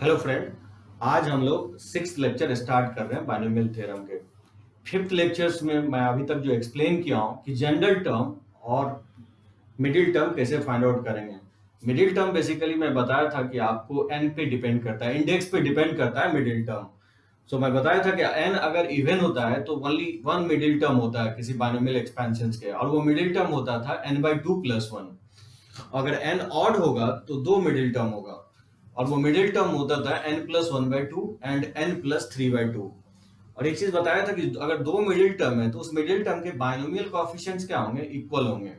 Hello friend. आज हम लोग सिक्स्थ लेक्चर स्टार्ट कर रहे हैं बाइनोमियल थ्योरम के। फिफ्थ लेक्चर्स में मैं अभी तक जो एक्सप्लेन किया हूँ कि जनरल टर्म और मिडिल टर्म कैसे फाइंड आउट करेंगे। मिडिल टर्म बेसिकली मैं बताया था कि आपको एन पे डिपेंड करता है, इंडेक्स पे डिपेंड करता है मिडिल टर्म। सो मैं बताया था कि एन अगर इवन होता है तो ओनली वन मिडिल टर्म होता है किसी बाइनोमियल एक्सपेंशन के, और वो मिडिल टर्म होता था n/2+1। अगर एन ऑड होगा तो दो मिडिल टर्म होगा, और वो मिडिल टर्म होता था n+1/2 एंड n+3/2। और एक चीज बताया था कि अगर दो मिडिल टर्म है तो उस मिडिल टर्म के बाइनोमियल कोएफिशिएंट्स क्या होंगे, इक्वल होंगे।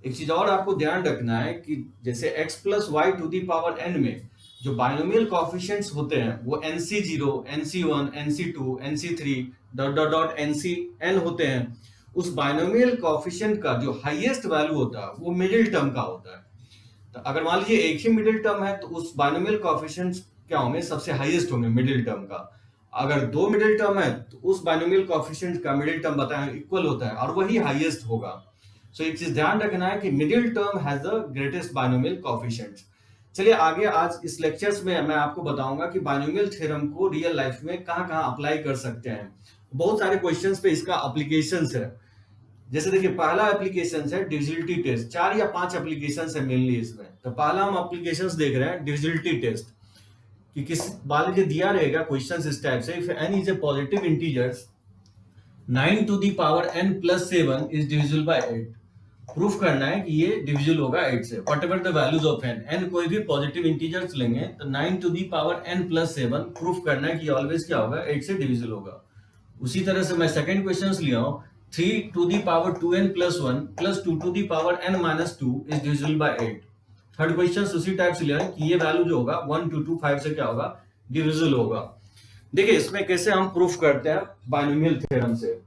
एक चीज और आपको ध्यान रखना है कि जैसे x+y⁴ में जो बाइनोमियल कोएफिशिएंट्स होते हैं वो nc0, nc1, nc2, nc3 dot dot dot ncn होते हैं। उस बाइनोमियल कोएफिशिएंट का जो हाईएस्ट वैल्यू होता है वो मिडिल टर्म का होता है। तो अगर मान लीजिए एक ही मिडिल टर्म है तो उस बाइनोमियल कोएफिशिएंट्स क्या होंगे, सबसे हाईएस्ट होंगे मिडिल टर्म का। अगर दो मिडिल टर्म है तो उस बाइनोमियल कोएफिशिएंट का मिडिल टर्म बताएं इक्वल होता है और वही हाईएस्ट होगा। सो एक चीज ध्यान रखना है कि middle term has the greatest binomial coefficients. चलिए आगे, आज इस लेक्चर्स में मैं आपको बताऊंगा कि बाइनोमियल थ्योरम को रियल लाइफ में कहां-कहां अप्लाई कर सकते हैं। बहुत सारे क्वेश्चंस पे इसका एप्लीकेशंस है। जैसे देखिए, पहला एप्लीकेशन है डिविजिबिलिटी टेस्ट। 4 या 5 एप्लीकेशन है मेनली इसमें। तो पहला हम एप्लीकेशंस देख रहे हैं डिविजिबिलिटी टेस्ट कि किस मान लीजिए दिया रहेगा क्वेश्चंस इस टाइप से, if n is a positive integers 9⁻n+7 is divisible by 8। Proof करना है कि ये डिविजिबल होगा 8 से। Whatever the values of n कोई भी पॉजिटिव इंटीजर्स लेंगे तो 9⁻n+7 प्रूफ करना है कि ऑलवेज क्या होगा, 8 से डिविजिबल होगा। उसी तरह से मैं सेकंड क्वेश्चन लिया हूं, 3⁻2n+1 + 2⁻n-2 is divisible by 8। Third question उसी टाइप से लिया है कि ये वैल्यू जो होगा 1 2 2 5 से क्या होगा, डिविजिबल होगा। देखिए इसमें कैसे हम प्रूफ करते हैं बाइनोमियल थ्योरम से।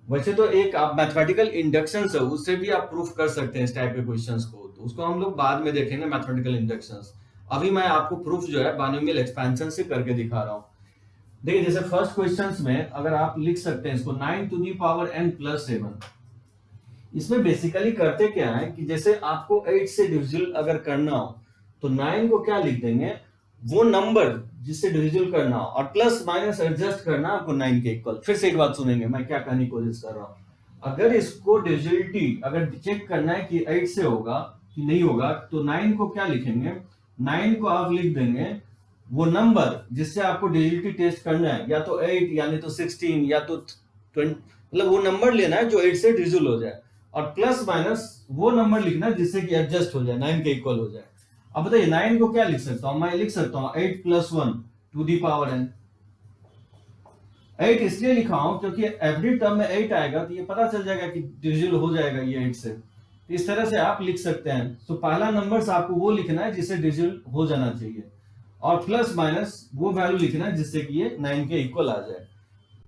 वैसे तो एक आप मैथमेटिकल इंडक्शन है उससे भी आप प्रूफ कर सकते हैं इस टाइप के क्वेश्चंस को, तो उसको हम लोग बाद में देखेंगे मैथमेटिकल इंडक्शंस। अभी मैं आपको प्रूफ जो है बाइनोमियल एक्सपेंशन से करके दिखा रहा हूं। देखिए जैसे फर्स्ट क्वेश्चंस में अगर आप लिख सकते हैं इसको 9⁻n+7। इसमें बेसिकली करते क्या है कि जैसे आपको 8 से डिविजिबल अगर करना हो तो 9 को क्या लिख देंगे, वो नंबर जिससे डिविजिबल करना हो, और प्लस माइनस एडजस्ट करना आपको 9 के इक्वल। फिर से एक बात सुनेंगे मैं क्या कहने की कोशिश कर रहा हूं। अगर इसको डिविजिबिलिटी अगर चेक करना है कि 8 से होगा कि नहीं होगा तो 9 को क्या लिखेंगे, 9 को आप लिख देंगे वो नंबर जिससे आपको डिविजिबिलिटी टेस्ट करना है, या तो 8 या नहीं तो 16 या तो 20, मतलब वो नंबर लेना है जो 8 से डिविजिबल हो जाए, और प्लस माइनस वो नंबर लिखना है जिससे कि एडजस्ट हो जाए, 9 के इक्वल हो जाए। अब बताइए 9 को क्या लिख सकता हूं, मैं लिख सकता हूं 8 + 1 टू दी पावर n। 8 इसलिए लिखा हूं क्योंकि एवरी टर्म में 8 आएगा तो ये पता चल जाएगा कि डिविजिबल हो जाएगा ये 8 से। तो इस तरह से आप लिख सकते हैं। तो पहला नंबर आपको वो लिखना है जिससे डिविजिबल हो जाना चाहिए, और प्लस माइनस वो वैल्यू लिखना है जिससे कि ये 9 के इक्वल आ जाए।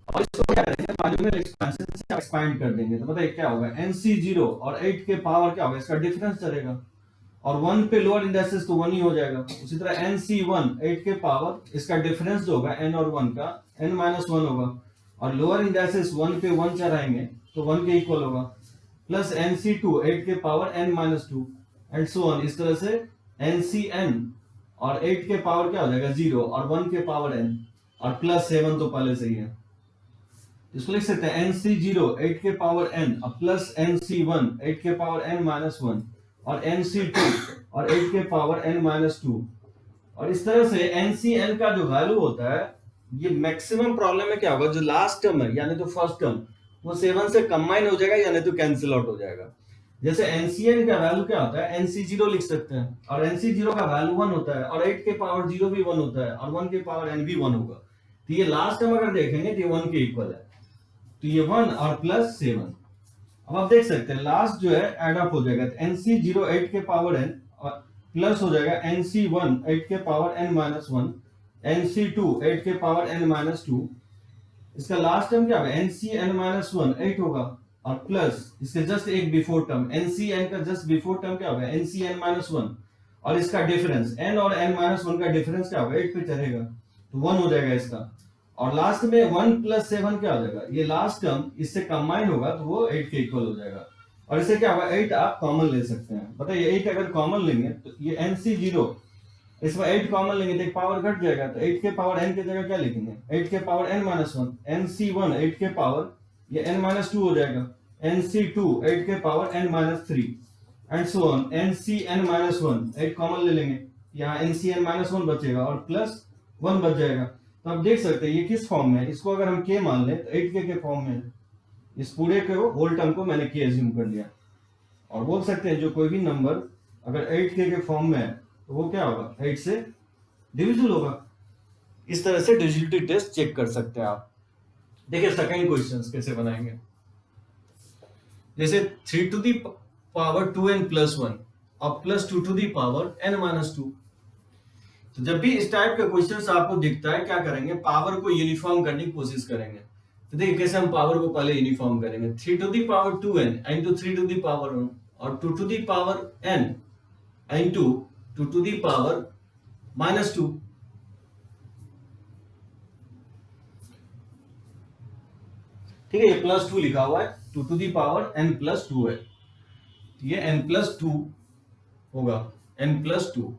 और इसको क्या करेंगे, बाइनोमियल एक्सपेंशन से एक्सपैंड कर देंगे। तो बताइए क्या होगा, nc0 और 8 के पावर क्या होगा, इसका डिफरेंस चलेगा, और 1 पे लोअर इंडेक्सेस तो 1 ही हो जाएगा। उसी तरह nc1 8 के पावर, इसका डिफरेंस जो होगा n और 1 का n-1 होगा, और लोअर इंडेक्सेस 1 पे 1 चढ़ाएंगे तो 1 के इक्वल होगा, प्लस nc2 8 के power n-2 and so on. इस तरह से ncn और 8 के पावर क्या हो जाएगा 0, और 1 के पावर n, और प्लस 7 तो पहले से ही है। इसको लिख सकते हैं nc0 8 के पावर n और प्लस nc1 8 के पावर n-1 और nc2 और 8 के पावर n-2। और इस तरह से ncn का जो वैल्यू होता है, ये मैक्सिमम प्रॉब्लम में क्या होगा, जो लास्ट टर्म है यानी तो फर्स्ट टर्म वो 7 से कंबाइन हो जाएगा या नहीं तो कैंसिल आउट हो जाएगा। जैसे ncn का वैल्यू क्या होता है, nc0 लिख सकते हैं, और nc0 का वैल्यू 1 होता है, और 8 के पावर 0 भी 1 होता है, और 1 के पावर n भी 1 होगा। तो ये लास्ट टर्म अगर देखेंगे तो ये 1 के इक्वल है, तो ये 1 और प्लस 7। अब आप देख सकते हैं लास्ट जो है एड अप हो जाएगा, तो nc0 8 के पावर n और प्लस हो जाएगा nc1 8 के पावर n-1, nc2 8 के पावर n-2। इसका लास्ट टर्म क्या होगा, nc(n-1) 8 होगा, और प्लस इसके जस्ट एक बिफोर टर्म ncn का जस्ट बिफोर टर्म क्या होगा, nc(n-1), और इसका डिफरेंस n और n-1 का डिफरेंस क्या होगा, 8 पे चढ़ेगा तो 1 हो जाएगा इसका, और लास्ट में 1 + 7 क्या हो जाएगा, ये लास्ट टर्म इससे कंबाइन होगा तो वो 8 के इक्वल हो जाएगा। और इससे क्या होगा, 8 आप कॉमन ले सकते हैं। बताइए 8 अगर कॉमन लेंगे तो ये nc0 इसमें 8 कॉमन लेंगे तो एक पावर घट जाएगा, तो 8 के पावर n की जगह क्या लिखेंगे, 8 के power n minus one, nc1 8 के पावर ये n माइनस टू हो जाएगा, nc2 8 के power n minus three and so on, ncn minus one 8 common ले लेंगे, यहाँ ncn माइनस वन बचेगा और प्लस वन बच जाएगा। तो आप देख सकते हैं ये किस फॉर्म में है, इसको अगर हम k मान लें तो 8k के फॉर्म में है, इस पूरे को होल टर्म को मैंने k एज्यूम कर लिया, और बोल सकते हैं जो कोई भी नंबर अगर 8k के फॉर्म में है तो वो क्या होगा, 8 से डिविजिबल होगा। इस तरह से डिविजिबिलिटी टेस्ट चेक कर सकते हैं आप। देखिए सेकंड क्वेश्चन कैसे बनाएंगे, जैसे 3 to the power 2n plus one और plus 2 to the power n minus two. तो जब भी इस टाइप का क्वेश्चन आपको दिखता है क्या करेंगे, पावर को यूनिफॉर्म करने की कोशिश करेंगे। तो देखिए कैसे हम पावर को पहले यूनिफॉर्म करेंगे, 3 to the power 2n into 3 to the power 1 और 2 to the power n into 2 to the power minus two. ठीक है, ये प्लस टू लिखा हुआ है, 2 to the power n plus two है, ये n प्लस टू होगा, n प्लस टू।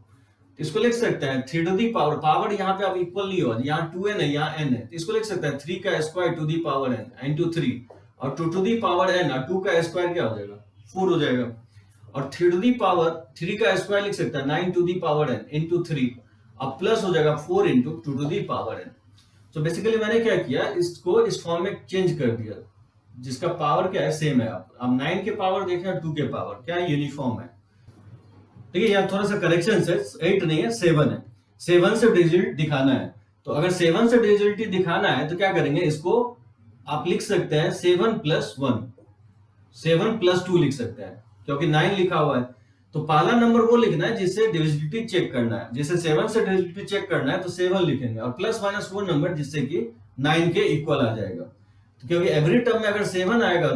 इसको लिख सकते हैं 3 टू दी पावर, पावर यहाँ पे अब इक्वल नहीं हुआ, यहाँ 2n है यहाँ n है, तो इसको लिख सकते हैं 3 का square to the power n into 3 और 2 टू दी पावर n और 2 का स्क्वायर क्या हो जाएगा, 4 हो जाएगा, और 3 टू दी पावर 3 का स्क्वायर लिख सकते हैं 9 to the power n into 3 अब प्लस हो जाएगा 4 into 2 to the power n। तो बेसिकली मैंने क्या किया, इसको इस फॉर्म में चेंज कर दिया, जिसका पावर क्या है सेम है। अब 9 के पावर देखें 2 के पावर क्या है, यूनिफॉर्म है। देखिए यहाँ थोड़ा सा करेक्शन है, 8 नहीं है 7 है, 7 से डिजिट दिखाना है। तो अगर 7 से डिजिट दिखाना है तो क्या करेंगे, इसको आप लिख सकते हैं 7 प्लस 1, 7 प्लस 2 लिख सकते हैं, क्योंकि 9 लिखा हुआ है। तो पहला नंबर वो लिखना है जिससे डिविजिबिलिटी चेक करना है, जैसे 7 से डिविजिबिलिटी चेक करना है तो 7 लिखेंगे, और प्लस माइनस वो नंबर जिससे कि 9 के इक्वल आ जाएगा। तो क्योंकि एवरी टर्म में अगर 7 आएगा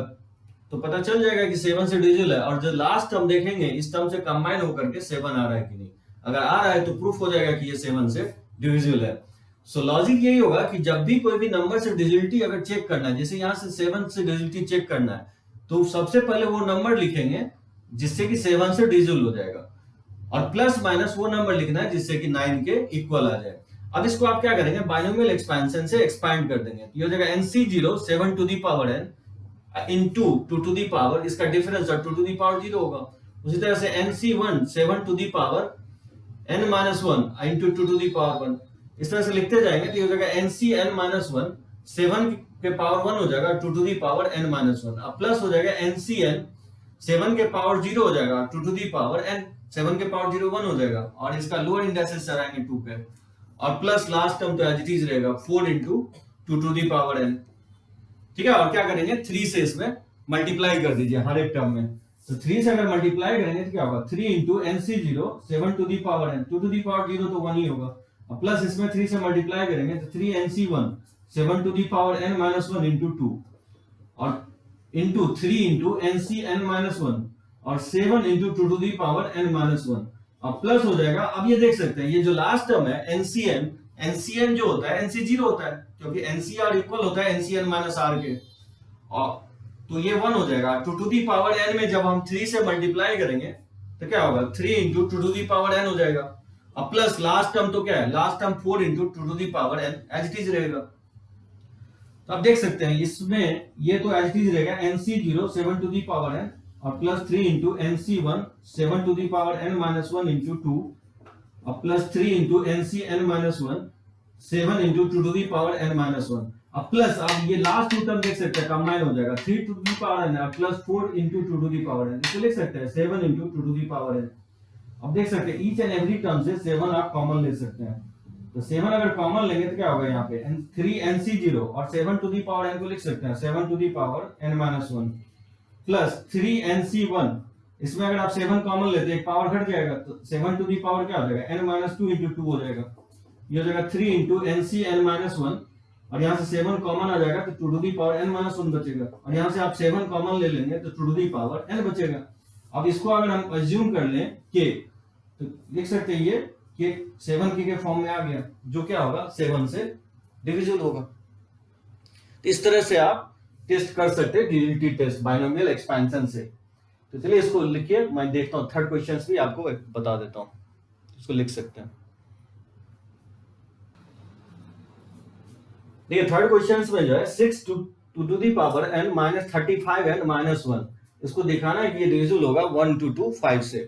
तो पता चल जाएगा कि 7 से डिविजिबल है, और जो लास्ट टर्म देखेंगे इस टर्म से कंबाइन होकर के 7 आ रहा है कि नहीं, अगर आ रहा है तो प्रूफ हो जाएगा कि ये 7 से डिविजिबल है। सो लॉजिक यही होगा कि जब भी कोई भी नंबर से डिविजिबिलिटी अगर चेक करना है, जैसे यहाँ से 7 से डिविजिबिलिटी चेक करना है, तो सबसे पहले वो नंबर लिखेंगे जिससे कि 7 से डिविजिबल हो जाएगा, और प्लस माइनस वो नंबर लिखना है जिससे कि 9 के इक्वल आ जाए। अब इसको आप क्या करेंगे, बाइनोमियल एक्सपेंशन से एक्सपैंड कर देंगे, तो ये हो जाएगा nc0 7 to the power n into 2 to the power, इसका डिफरेंस 2 टू दी पावर 0 होगा। उसी तरह से nc1 7 to the power n minus one into 2 to the power 1, इस तरह से लिखते जाएंगे तो ये हो जाएगा ncn माइनस वन, 7 के पावर 1 हो जाएगा 2 to the power n minus one, अब प्लस हो जाएगा ncn 7 के पावर 0 हो जाएगा 2 टू दी पावर n, 7 के पावर 0 1 हो जाएगा, और इसका लोअर इंडेक्सेस चलाएंगे 2 पे, और प्लस लास्ट टर्म तो एज इट इज रहेगा 4 into 2 to the power n। ठीक है, और क्या करेंगे 3 से इसमें मल्टीप्लाई कर दीजिए हर एक टर्म में, तो 3 से अगर मल्टीप्लाई करेंगे तो क्या होगा 3 into nc0 7 to the power n, 2 to the power 0 तो 1 ही होगा, और प्लस इसमें 3 से मल्टीप्लाई करेंगे तो 3 nc1 7 to the power n minus 1 into 2 और into 3 into nc n minus 1 और 7 into 2 to the power n minus 1, अब प्लस हो जाएगा। अब ये देख सकते हैं ये जो लास्ट टर्म है ncn जो होता है nc0 होता है, क्योंकि ncr इक्वल होता है ncn माइनस r के, और तो ये 1 हो जाएगा। 2 टू दी पावर n में जब हम 3 से मल्टीप्लाई करेंगे तो क्या होगा 3 into 2 to the power n हो जाएगा, अब प्लस लास्ट टर्म तो क्या है, last term 4 into 2 to the power n as it is रहेगा। तो आप देख सकते हैं इसमें ये तो एज इट इज रहेगा nc0 7 to the power n और plus 3 into nc1 7 to the power n minus 1 into 2 और plus 3 into ncn minus 1 7 into 2 to the power n minus 1, अब प्लस अब ये लास्ट टू टर्म देख सकते हैं combine हो जाएगा 3 टू दी पावर n और plus 4 into 2 to the power n, इसको लिख सकते हैं 7 into 2 to the power n। अब देख सकते हैं ईच एंड एवरी टर्म से 7 आप कॉमन ले सकते हैं, तो 7 अगर कॉमन लेंगे तो क्या होगा यहाँ पे 3 nc0 और 7 टू दी पावर n को लिख सकते हैं 7 to the power n minus 1 plus 3 nc1, इसमें अगर आप 7 कॉमन लेते हैं एक पावर घट जाएगा तो 7 टू दी पावर क्या हो जाएगा n माइनस 2 इंटू 2 हो जाएगा, ये हो जाएगा 3 इंटू ncn माइनस 1 और यहाँ से 7 कॉमन आ जाएगा तो 2 to the power n minus 1 बचेगा, और यहाँ से आप 7 कॉमन ले लेंगे तो 2 टू दी पावर n बचेगा। अब इसको अगर हम अज्यूम कर लें k तो लिख सकते हैं ये कि 7 के फॉर्म में आ गया, जो क्या होगा 7 से डिविजिबल होगा। तो इस तरह से आप टेस्ट कर सकते हैं डिविजिबिलिटी टेस्ट बाइनोमियल एक्सपेंशन से। तो चलिए इसको लिखिए, मैं देखता हूँ थर्ड क्वेश्चन भी आपको बता देता हूँ, इसको लिख सकते हैं। देखिए थर्ड क्वेश्चन में जो है 6 to the power n minus 35n minus 1, इसको दिखाना है कि ये डिविजिबल होगा 1 टू 5 से।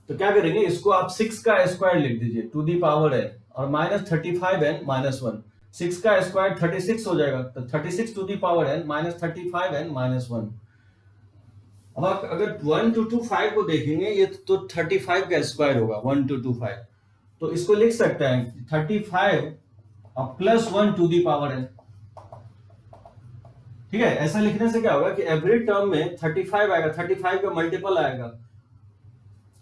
तो क्या करेंगे, इसको आप 6 का स्क्वायर लिख दीजिए टू दी पावर n और माइनस 35n माइनस 1। 6 का स्क्वायर 36 हो जाएगा, तो 36 to the power n minus 35n minus 1। अब आप अगर 1 टू 5 को देखेंगे, ये तो 35 का स्क्वायर होगा 1 टू 5। तो इसको लिख सकते हैं 35 और plus 1 to the power n। ठीक है, ऐसा लिखने से क्या होगा कि एवरी टर्म में 35 आएगा, 35 का मल्टीपल आएगा।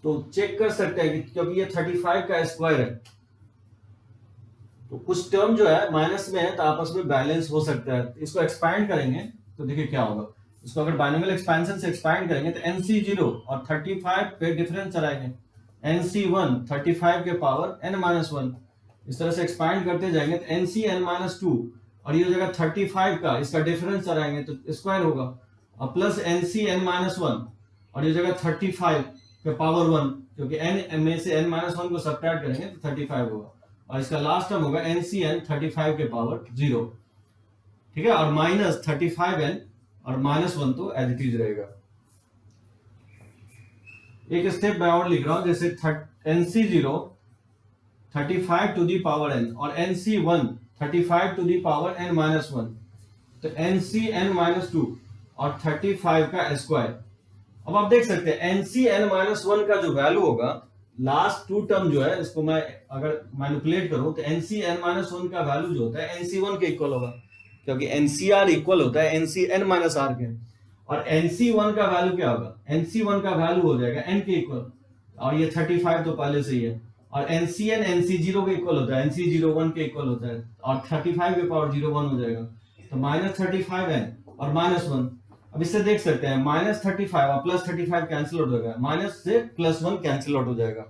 तो चेक कर सकते हैं कि क्योंकि ये 35 का स्क्वायर है, तो कुछ टर्म जो है माइनस में है तो आपस में बैलेंस हो सकता है। इसको एक्सपैंड करेंगे तो देखिए क्या होगा। इसको अगर बाइनोमियल एक्सपेंशन से एक्सपैंड करेंगे तो NC0 और 35 पे डिफरेंस चलाएंगे, NC1 35 के पावर n-1। इस तरह से एक्सपैंड करते जाएंगे तो NCn-2 और ये हो जाएगा 35 का, इसका डिफरेंस चलाएंगे तो स्क्वायर होगा, और प्लस NCn-1 और ये हो जाएगा 35 के पावर 1, क्योंकि n में से n-1 को सब्ट्रैक्ट करेंगे तो 35 होगा, और इसका लास्ट टर्म होगा NCn 35 के पावर 0। ठीक है, और माइनस 35n और माइनस 1 तो एज इट इज रहेगा। एक स्टेप मैं और लिख रहा हूं, जैसे NC0 35 to the power n और NC1 35 to the power n minus 1, तो NCn-2 और 35 का स्क्वायर। अब आप देख सकते हैं NCn-1 का जो वैल्यू होगा, लास्ट टू टर्म जो है, इसको मैं अगर मैनिपुलेट करूं तो NCn-1 का वैल्यू जो होता है NC1 के इक्वल होगा, क्योंकि NCR इक्वल होता है NCn-R के। और NC1 का वैल्यू क्या होगा, NC1 का वैल्यू हो जाएगा n के इक्वल, और ये 35 तो पहले से ही है, और NCn NC0 के इक्वल होता है, NC01 के इक्वल होता है, और 35 के पावर 01 हो जाएगा, तो माइनस 35n और माइनस 1। अब इससे देख सकते हैं माइनस 35 और प्लस 35 कैंसिल आउट हो जाएगा, माइनस से प्लस 1 कैंसिल आउट हो जाएगा,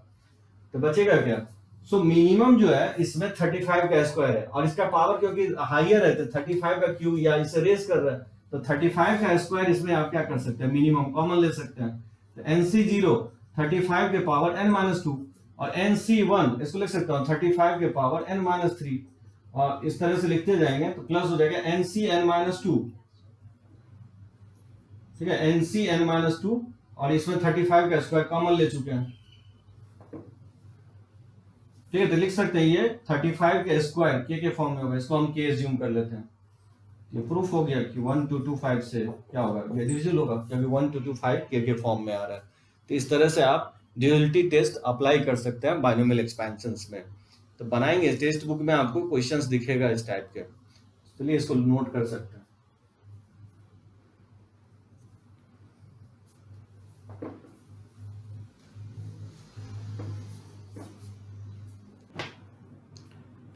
तो बचेगा क्या। सो मिनिमम जो है इसमें 35 का स्क्वायर है, और इसका पावर क्योंकि हाइयर है तो 35 का क्यू या इसे रेस कर रहा है, तो 35 का स्क्वायर इसमें आप क्या कर सकते हैं, मिनिमम कॉमन ले सकते हैं। तो NC0 35 के पावर n-2 और NC1 इसको लिख सकता हूँ 35 के पावर n-3, और इस तरह से लिखते जाएंगे तो प्लस हो जाएगा NCn-2। ठीक है, NCn-2 और इसमें 35 का स्क्वायर कॉमन ले चुके हैं। ठीक है, तो लिख सकते हैं ये 35 का स्क्वायर के फॉर्म में होगा, इसको हम के एज्यूम कर लेते हैं। ये प्रूफ हो गया कि 1 टू 5 से क्या होगा, ये डिविजिबल होगा, क्योंकि 1 टू 5 के फॉर्म में आ रहा है। तो इस तरह से आप ड्यूअलिटी टेस्ट अप्लाई कर सकते हैं बाइनोमियल एक्सपेंशंस में। तो बनाएंगे, टेक्स्ट बुक में आपको क्वेश्चंस दिखेगा इस टाइप के, चलिए इसको नोट कर सकते हैं।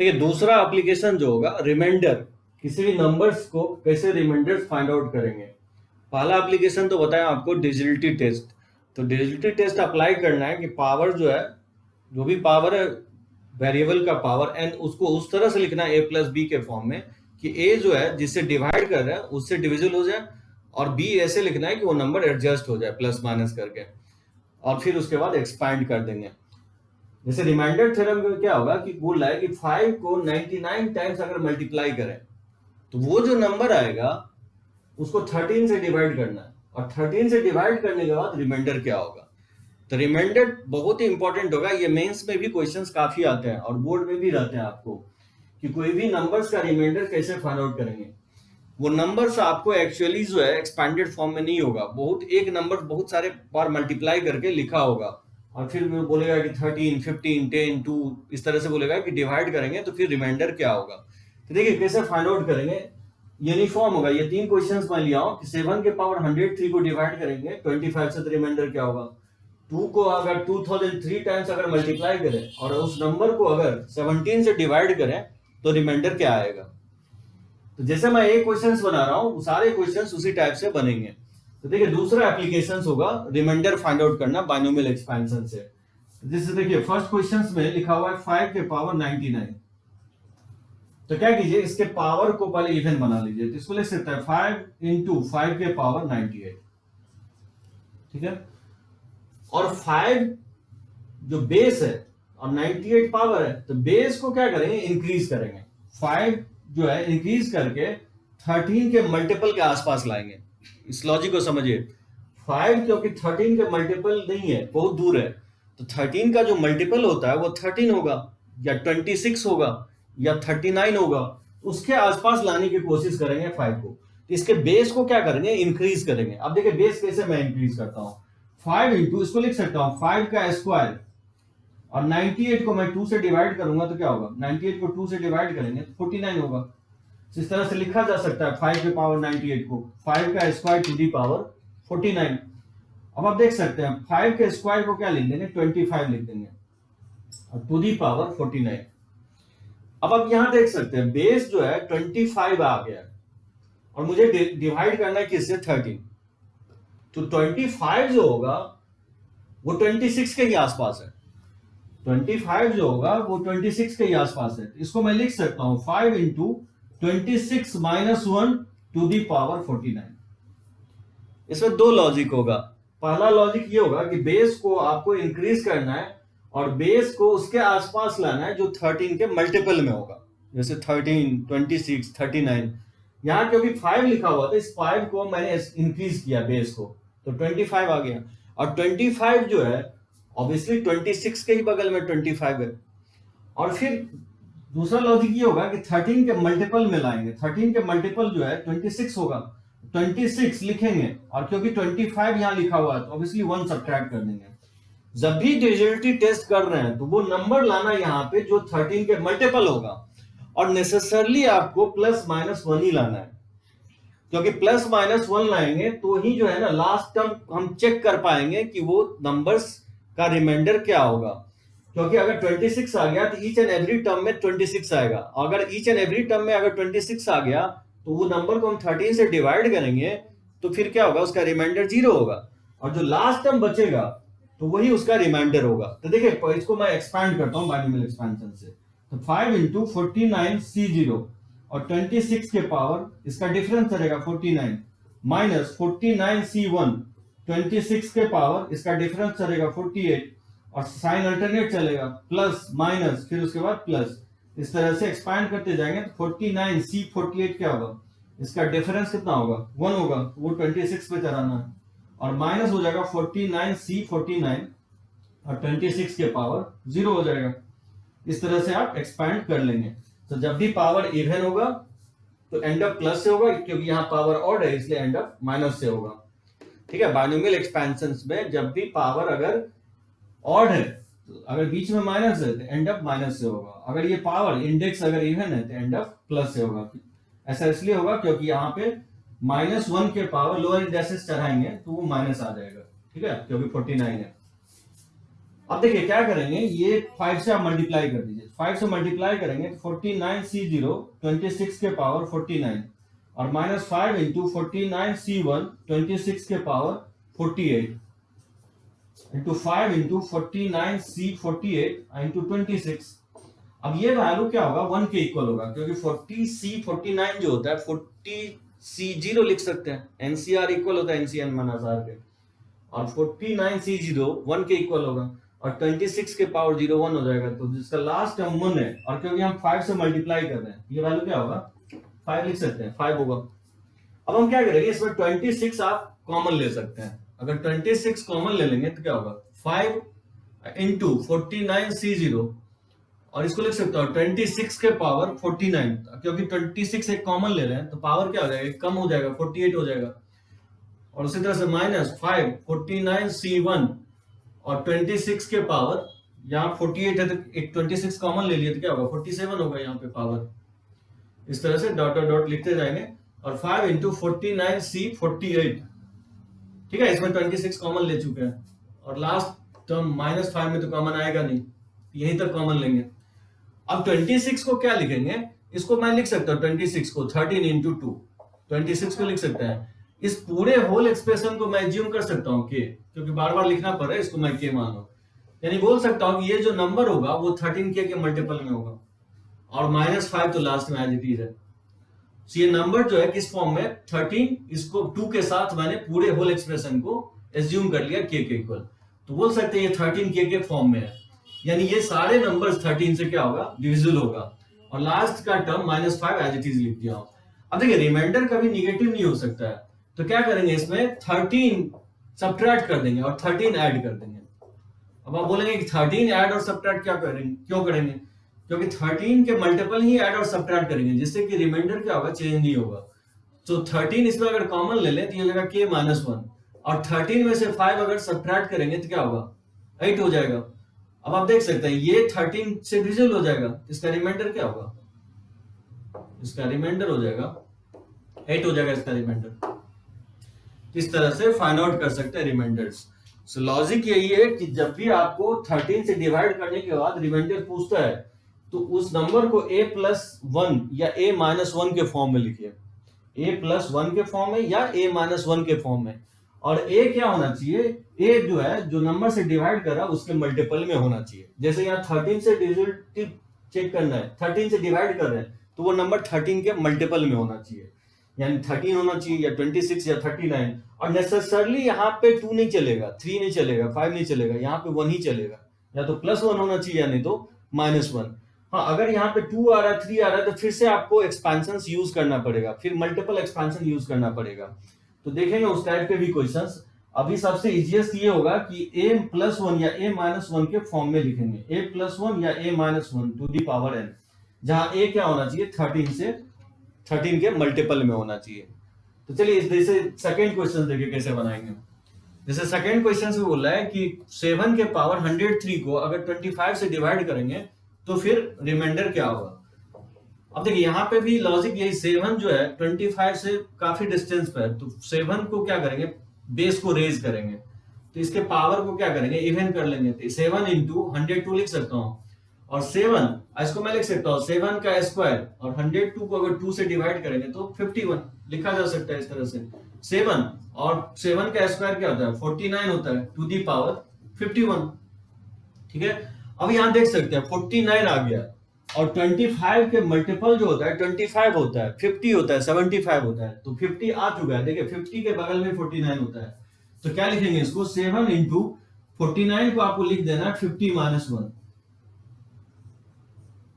ठीक है, दूसरा एप्लीकेशन जो होगा रिमाइंडर, किसी भी नंबर्स को कैसे रिमाइंडर्स फाइंड आउट करेंगे। पहला एप्लीकेशन तो बताया आपको डिजिटलिटी टेस्ट। तो डिजिटलिटी टेस्ट अप्लाई करना है कि पावर जो है, जो भी पावर है वेरिएबल का पावर n, उसको उस तरह से लिखना है a प्लस बी के फॉर्म में कि a जो है जिससे डिवाइड कर रहा है उससे डिविजिबल हो जाए, और b ऐसे लिखना है कि वो नंबर एडजस्ट हो जाए प्लस माइनस करके, और फिर उसके बाद एक्सपैंड कर देंगे। जैसे रिमाइंडर थ्योरम में क्या होगा कि बोल रहा है कि 5 को 99 टाइम्स अगर मल्टीप्लाई करें तो वो जो नंबर आएगा उसको 13 से डिवाइड करना है, और 13 से डिवाइड करने के बाद रिमाइंडर क्या होगा। तो रिमाइंडर बहुत ही इंपॉर्टेंट होगा, ये मेंस में भी क्वेश्चंस काफी आते हैं और बोर्ड में भी रहते हैं आपको, कि कोई भी नंबर्स का रिमाइंडर कैसे फाइंड आउट करेंगे। वो नंबर्स आपको एक्चुअली जो है एक्सपैंडेड फॉर्म में नहीं होगा, बहुत एक नंबर बहुत सारे बार मल्टीप्लाई करके लिखा होगा, और फिर वो बोलेगा कि 13, 15, 10, 2, इस तरह से बोलेगा कि डिवाइड करेंगे तो फिर रिमाइंडर क्या होगा। तो देखिए कैसे फाइंड आउट करेंगे, यूनिफॉर्म होगा। ये 3 क्वेश्चंस मैं लिया हूं कि 7 के पावर 103 को डिवाइड करेंगे 25 से, तो रिमाइंडर क्या होगा। 2 को अगर 2003 टाइम्स अगर मल्टीप्लाई करें और उस नंबर को अगर 17 से डिवाइड करें तो रिमाइंडर क्या आएगा। तो जैसे मैं एक क्वेश्चंस बना रहा हूं, सारे क्वेश्चंस उसी टाइप से बनेंगे। तो देखिए दूसरा एप्लीकेशन होगा रिमाइंडर फाइंड आउट करना बाइनोमियल एक्सपेंशन से। जैसे देखिए फर्स्ट क्वेश्चन में लिखा हुआ है 5 के पावर 99, तो क्या कीजिए इसके पावर को पहले इवन बना लीजिए, तो इसको लिख सकते हैं 5 इंटू 5 के पावर 98। ठीक है, और 5 जो बेस है और 98 पावर है, तो बेस को क्या करेंगे, इंक्रीज करेंगे। 5 जो है इंक्रीज करके 13 के मल्टीपल के आसपास लाएंगे। इस लॉजिक को समझिए। 5 क्योंकि 13 के मल्टीपल नहीं है, बहुत दूर है, तो 13 का जो मल्टीपल होता है वो 13 होगा या 26 होगा या 39 होगा, उसके आसपास लाने की कोशिश करेंगे 5 को। तो इसके बेस को क्या करेंगे, इंक्रीज करेंगे। अब देखिए बेस कैसे मैं इंक्रीज करता हूं, 5 इंटू, इसको लिख सकता हूं 5 का स्क्वायर, और 98 को मैं 2 से डिवाइड करूंगा तो क्या होगा, 98 को 2 से डिवाइड करेंगे तो 49 होगा। इस तरह से लिखा जा सकता है 5 के पावर 98 को 5 का स्क्वायर टू दी पावर 49। अब आप देख सकते हैं 5 के स्क्वायर को क्या लिख देंगे, 25 लिख देंगे, और टू दी पावर 49। अब आप यहां देख सकते हैं बेस जो है 25 आ गया, और मुझे डिवाइड करना है किससे, 13। तो 25 जो होगा वो 26 के ही आसपास है, 25 जो होगा वो 26 के ही आसपास है। इसको मैं लिख सकता हूं 5 into 26 minus 1 to the power 49। इसमें दो लॉजिक होगा। पहला लॉजिक ये होगा कि बेस को आपको इंक्रीज करना है और बेस को उसके आसपास लाना है जो 13 के मल्टीपल में होगा, जैसे 13, 26, 39। यहां क्योंकि 5 लिखा हुआ था, इस 5 को मैंने इंक्रीज किया बेस को, तो 25 आ गया। और 25 जो है ऑब्वियसली 26 के ही बगल में 25 है। और फिर दूसरा लॉजिक ये होगा कि 13 के मल्टीपल में लाएंगे, 13 के मल्टीपल जो है 26 होगा, 26 लिखेंगे, और क्योंकि 25 यहां लिखा हुआ है तो ऑब्वियसली 1 सब्ट्रैक्ट कर देंगे। जब भी डिजिटलिटी टेस्ट कर रहे हैं तो वो नंबर लाना यहाँ पे जो 13 के मल्टीपल होगा, और नेसेसरली आपको प्लस माइनस 1 ही लाना है, क्योंकि प्लस माइनस 1 लाएंगे तो ही जो है ना लास्ट टर्म हम चेक कर पाएंगे कि वो नंबर्स का रिमाइंडर क्या होगा। क्योंकि अगर 26 आ गया तो ईच एंड एवरी टर्म में 26 आएगा, अगर ईच एंड एवरी टर्म में अगर 26 आ गया तो वो नंबर को हम 13 से डिवाइड करेंगे तो फिर क्या होगा, उसका रिमाइंडर 0 होगा, और जो लास्ट टर्म बचेगा तो वही उसका रिमाइंडर होगा। तो देखिए इसको मैं एक्सपैंड करता हूं बाइनोमियल एक्सपेंशन से, तो 5 इंटू 49C0 और 26 के पावर इसका डिफरेंस रहेगा 49 माइनस 49C1 26 के पावर इसका डिफरेंस चलेगा 48, और साइन अल्टरनेट चलेगा प्लस माइनस फिर उसके बाद प्लस, इस तरह से एक्सपैंड करते जाएंगे तो 49C48 क्या होगा, इसका डिफरेंस कितना होगा, 1 होगा, वो 26 पे चलाना है, और माइनस हो जाएगा 49C49 और 26 के पावर 0 हो जाएगा। इस तरह से आप एक्सपैंड कर लेंगे। तो जब भी पावर इवन होगा तो एंड ऑफ प्लस से होगा, क्योंकि यहाँ पावर ऑड है इसलिए एंड ऑफ माइनस से होगा। ठीक है, बाइनोमियल एक्सपेंशंस में जब भी पावर अगर ऑड है तो अगर बीच में माइनस है तो एंड ऑफ माइनस से होगा, अगर ये पावर इंडेक्स अगर इवन है तो एंड ऑफ प्लस से होगा। ऐसा इसलिए होगा क्योंकि यहाँ पे -1 के पावर लोअर इंडेक्सेस चढ़ाएंगे तो वो माइनस आ जाएगा। ठीक है, क्योंकि 49 है। अब देखिए क्या करेंगे, ये 5 से आप मल्टीप्लाई कर दीजिए, 5 से मल्टीप्लाई करेंगे 49C0 26 के पावर 49 और -5 इंटू 49C1 26 के power 48 into 5 into 49C48 into 26। अब ये वैल्यू क्या होगा, 1 के इक्वल होगा, क्योंकि 40C49 जो होता है 40C0 लिख सकते हैं, एनसीआर इक्वल होता है एनसीएन माइनस आर के, और 49C0 1 के इक्वल होगा, और 26 के पावर 0 1 हो जाएगा, तो जिसका लास्ट टर्म 1 है, और क्योंकि हम 5 से मल्टीप्लाई कर रहे हैं ये वैल्यू क्या होगा, 5 लिख सकते हैं, 5 होगा। अब हम क्या करेंगे, इसमें 26 आप कॉमन ले सकते हैं, अगर 26 कॉमन ले लेंगे तो क्या होगा, 5 इंटू 49C0, और इसको लिख सकते हो 26 के पावर 49, क्योंकि 26 एक कॉमन ले रहे हैं तो पावर क्या हो जाएगा, कम हो जाएगा, 48 हो जाएगा, और उसी तरह से -5 49C1 और 26 के पावर, यहाँ 48 है तो एक 26 कॉमन ले लिए तो क्या होगा, 47 होगा यहाँ पे पावर। इस तरह से डॉट डॉट लिखते जाएंगे, और 5 इंटू 49C48। ठीक है, इसमें 26 कॉमन ले चुके हैं, और लास्ट टर्म -5 में तो कॉमन आएगा नहीं, यहीं तक कॉमन लेंगे। अब 26 को क्या लिखेंगे, इसको मैं लिख सकता हूँ 26 को 13 इंटू 2, 26 को लिख सकते हैं। इस पूरे होल एक्सप्रेशन को मैं एज्यूम कर सकता हूँ के, क्योंकि बार बार लिखना पड़ रहा है, इसको मैं के मान लो, यानी बोल सकता हूँ कि ये जो नंबर होगा वो 13 के मल्टीपल में होगा, और -5 तो लास्ट में एज इट इज है। ये नंबर जो है किस फॉर्म में, 13, इसको 2 के साथ मैंने पूरे होल एक्सप्रेशन को एज्यूम कर लिया के इक्वल, तो बोल सकते हैं ये 13 के फॉर्म में है, यानी ये सारे नंबर्स 13 से क्या होगा, डिविजिबल होगा, और लास्ट का टर्म -5 एज इट इज लिख दिया हूं। अब देखिए रिमाइंडर कभी निगेटिव नहीं हो सकता है, तो क्या करेंगे इसमें 13 सब्ट्रैक्ट कर देंगे और 13 ऐड कर देंगे। अब आप बोलेंगे कि 13 ऐड और सब्ट्रैक्ट क्या करेंगे, क्यों करेंगे? क्योंकि 13 के मल्टीपल ही ऐड और सब्ट्रैक्ट करेंगे, जिससे कि रिमाइंडर क्या होगा, चेंज नहीं होगा। तो 13 इसमें अगर कॉमन ले लें तो ये होगा k -1, और 13 में से 5 अगर सब्ट्रैक्ट करेंगे तो क्या होगा, 8 हो जाएगा। अब आप देख सकते हैं ये 13 से डिविजिबल हो जाएगा, इसका रिमाइंडर क्या होगा, इसका रिमाइंडर हो जाएगा 8 हो जाएगा इसका रिमाइंडर। इस तरह से फाइंड आउट कर सकते हैं रिमाइंडर्स। सो लॉजिक यही है कि जब भी आपको 13 से डिवाइड करने के बाद रिमाइंडर पूछता है तो उस नंबर को a+1 या a-1 के फॉर्म में लिखिए, a+1 के फॉर्म में या a-1 के फॉर्म में। और a क्या होना चाहिए, a जो है जो नंबर से डिवाइड कर रहा है उसके मल्टीपल में होना चाहिए। जैसे यहाँ 13 से डिविजिबिलिटी चेक करना है, 13 से डिवाइड कर रहे हैं तो वो नंबर 13 के मल्टीपल में होना चाहिए, यानी 13 होना चाहिए या 26 या 39। और नेसेसरली यहाँ पे 2 नहीं चलेगा, 3 नहीं चलेगा, 5 नहीं चलेगा, यहाँ पे 1 ही चलेगा, या तो +1 होना चाहिए या नहीं तो -1। हाँ, अगर यहाँ पे 2 आ रहा है, 3 आ रहा है तो फिर से आपको एक्सपेंशन यूज करना पड़ेगा, फिर मल्टीपल एक्सपेंशन यूज करना पड़ेगा। तो देखेंगे उस टाइप के भी क्वेश्चंस। अभी सबसे इजीएस्ट ये होगा कि a+1 या a-1 के फॉर्म में लिखेंगे, a+1 या a-1 to the power n, जहां a क्या होना चाहिए, 13 के मल्टीपल में होना चाहिए। तो चलिए जैसे सेकंड क्वेश्चन देखिए कैसे बनाएंगे। जैसे सेकंड क्वेश्चन में बोल रहा है कि 7 के पावर 103 को अगर 25 से डिवाइड करेंगे तो फिर रिमाइंडर क्या होगा। अब देखिए यहाँ पे भी लॉजिक यही, 7 जो है 25 से काफी डिस्टेंस पर है, तो 7 को क्या करेंगे, बेस को रेज करेंगे, तो इसके पावर को क्या करेंगे, इवन कर लेंगे। तो 7 इंटू 102 लिख सकता हूँ, और 7 इसको मैं लिख सकता हूँ 7 का स्क्वायर, और 102 को अगर 2 से डिवाइड करेंगे तो 51 लिखा जा सकता है इस तरह से। 7 और 7 का स्क्वायर क्या होता है, 49 होता है, टू दी पावर 51। ठीक है, अब यहाँ देख सकते हैं 49 आ गया, और 25 के मल्टीपल जो होता है 25 होता है, 50 होता है, 75 होता है, तो 50 आ चुका है। देखिए 50 के बगल में 49 होता है, तो क्या लिखेंगे इसको, 7 इंटू 49 को आपको लिख देना 50 -1।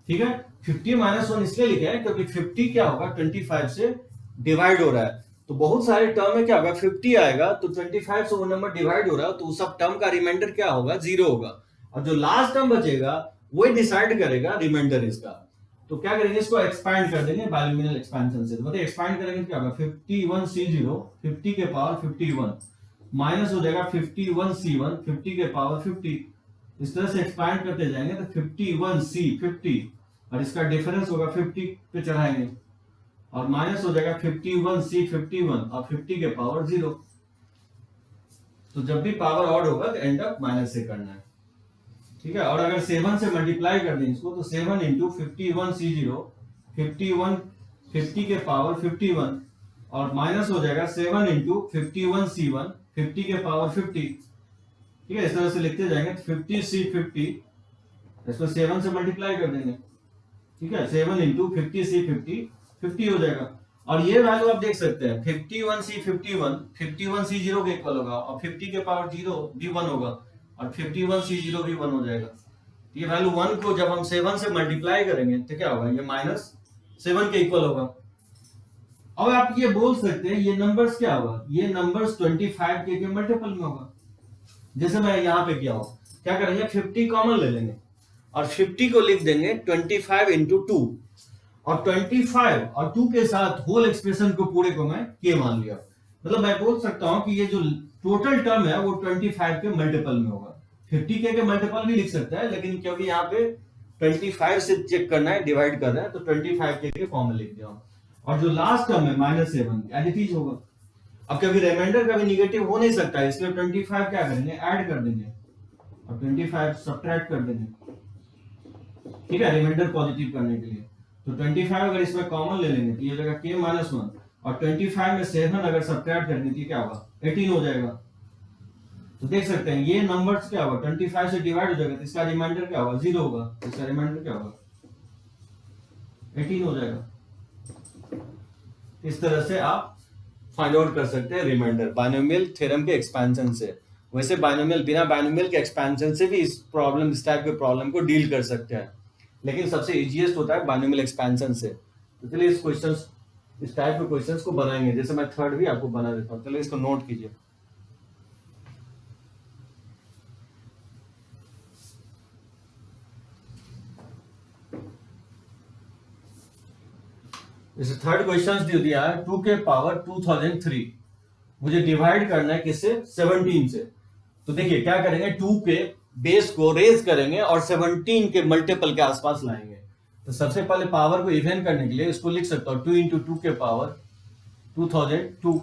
ठीक है, 50 -1 इसलिए लिखा है क्योंकि 50 क्या होगा, 25 से डिवाइड हो रहा है, तो बहुत सारे टर्म में क्या होगा, 50 आएगा तो 25 से वो नंबर डिवाइड हो रहा है, तो उस सब टर्म का रिमाइंडर क्या होगा, 0 होगा, और जो लास्ट टर्म बचेगा वो डिसाइड करेगा रिमाइंडर इसका। तो क्या करेंगे, इसको एक्सपैंड कर देंगे बाइनोमियल एक्सपेंशन से। मतलब एक्सपैंड करेंगे क्या होगा, 51C0 50 के पावर 51 माइनस हो जाएगा 51C1 50 के पावर 50। इस तरह से एक्सपैंड करते जाएंगे तो 51C 50, और इसका डिफरेंस होगा 50 पे चढ़ाएंगे, और माइनस हो जाएगा 51C 51 और 50 के पावर 0। तो जब भी पावर ऑड होगा तो एंड अप माइनस से करना है। ठीक है, और अगर 7 से मल्टीप्लाई कर दें इसको तो 7 इंटू 51C0 51 50 के पावर 51, और माइनस हो जाएगा 7 इंटू 51C1 50 के पावर 50। ठीक है, इस तरह से लिखते जाएंगे, 50C 50 इसको 7 से मल्टीप्लाई कर देंगे। ठीक है, 7 इंटू 50C 50 हो जाएगा, और ये वैल्यू आप देख सकते हैं 51C 51C0 के इक्वल होगा, और 50 के पावर 0 भी 1 होगा, और 51C0 भी 1 हो जाएगा। ये वैल्यू 1 को जब हम 7 से मल्टीप्लाई करेंगे तो क्या होगा, ये -7 के इक्वल होगा। अब आप ये बोल सकते हैं ये नंबर्स क्या होगा, ये नंबर्स 25 के मल्टीपल में होगा। जैसे मैं यहाँ पे किया हूं, क्या करेंगे 50 कॉमन ले लेंगे, और 50 को लिख देंगे 25 इंटू 2, और 25 और 2 के साथ होल एक्सप्रेशन को पूरे को मैं k मान लिया। मतलब मैं बोल सकता हूं कि ये जो टोटल टर्म है वो 25 के मल्टीपल में होगा। 50 के मल्टीपल भी लिख सकता है, लेकिन क्योंकि यहाँ पे 25 से चेक करना है, डिवाइड कर रहा है, तो 25 के फॉर्म में लिख दिया, और जो लास्ट टर्म है -7 एज इट इज होगा। अब कभी रिमाइंडर कभी निगेटिव हो नहीं सकता, इसलिए 25 क्या करेंगे, ऐड कर देंगे, और 25 सब्ट्रैक्ट कर देंगे। ठीक है, रिमाइंडर पॉजिटिव करने के लिए। तो 25 अगर इसमें कॉमन ले लेंगे तो ये हो जाएगा k -1, और 25 में 7 अगर सब्ट्रैक्ट करेंगे तो क्या होगा, 18 हो जाएगा। तो देख सकते हैं ये नंबर्स क्या होगा, 25 से डिवाइड हो जाएगा तो इसका रिमाइंडर क्या होगा, 0 होगा, इसका रिमाइंडर क्या होगा, 18 हो जाएगा। इस तरह से आप फाइंड आउट कर सकते हैं रिमाइंडर बाइनोमियल थ्योरम के एक्सपेंशन से। वैसे बाइनोमियल बिना बाइनोमियल के एक्सपेंशन से भी इस टाइप के प्रॉब्लम को डील कर सकते हैं, लेकिन सबसे इजीएस्ट होता है बाइनोमियल एक्सपेंशन से। तो चलिए इस टाइप के क्वेश्चंस को बनाएंगे। जैसे मैं थर्ड भी आपको बना देता हूँ, चलिए इसको नोट कीजिए। जैसे थर्ड क्वेश्चन दे दिया है 2 के पावर 2003, मुझे डिवाइड करना है किससे, 17 से। तो देखिए क्या करेंगे, 2 के बेस को रेज करेंगे और 17 के मल्टीपल के आसपास लाएंगे। तो सबसे पहले पावर को इवन करने के लिए इसको लिख सकता हूं 2 इंटू 2 के पावर 2002।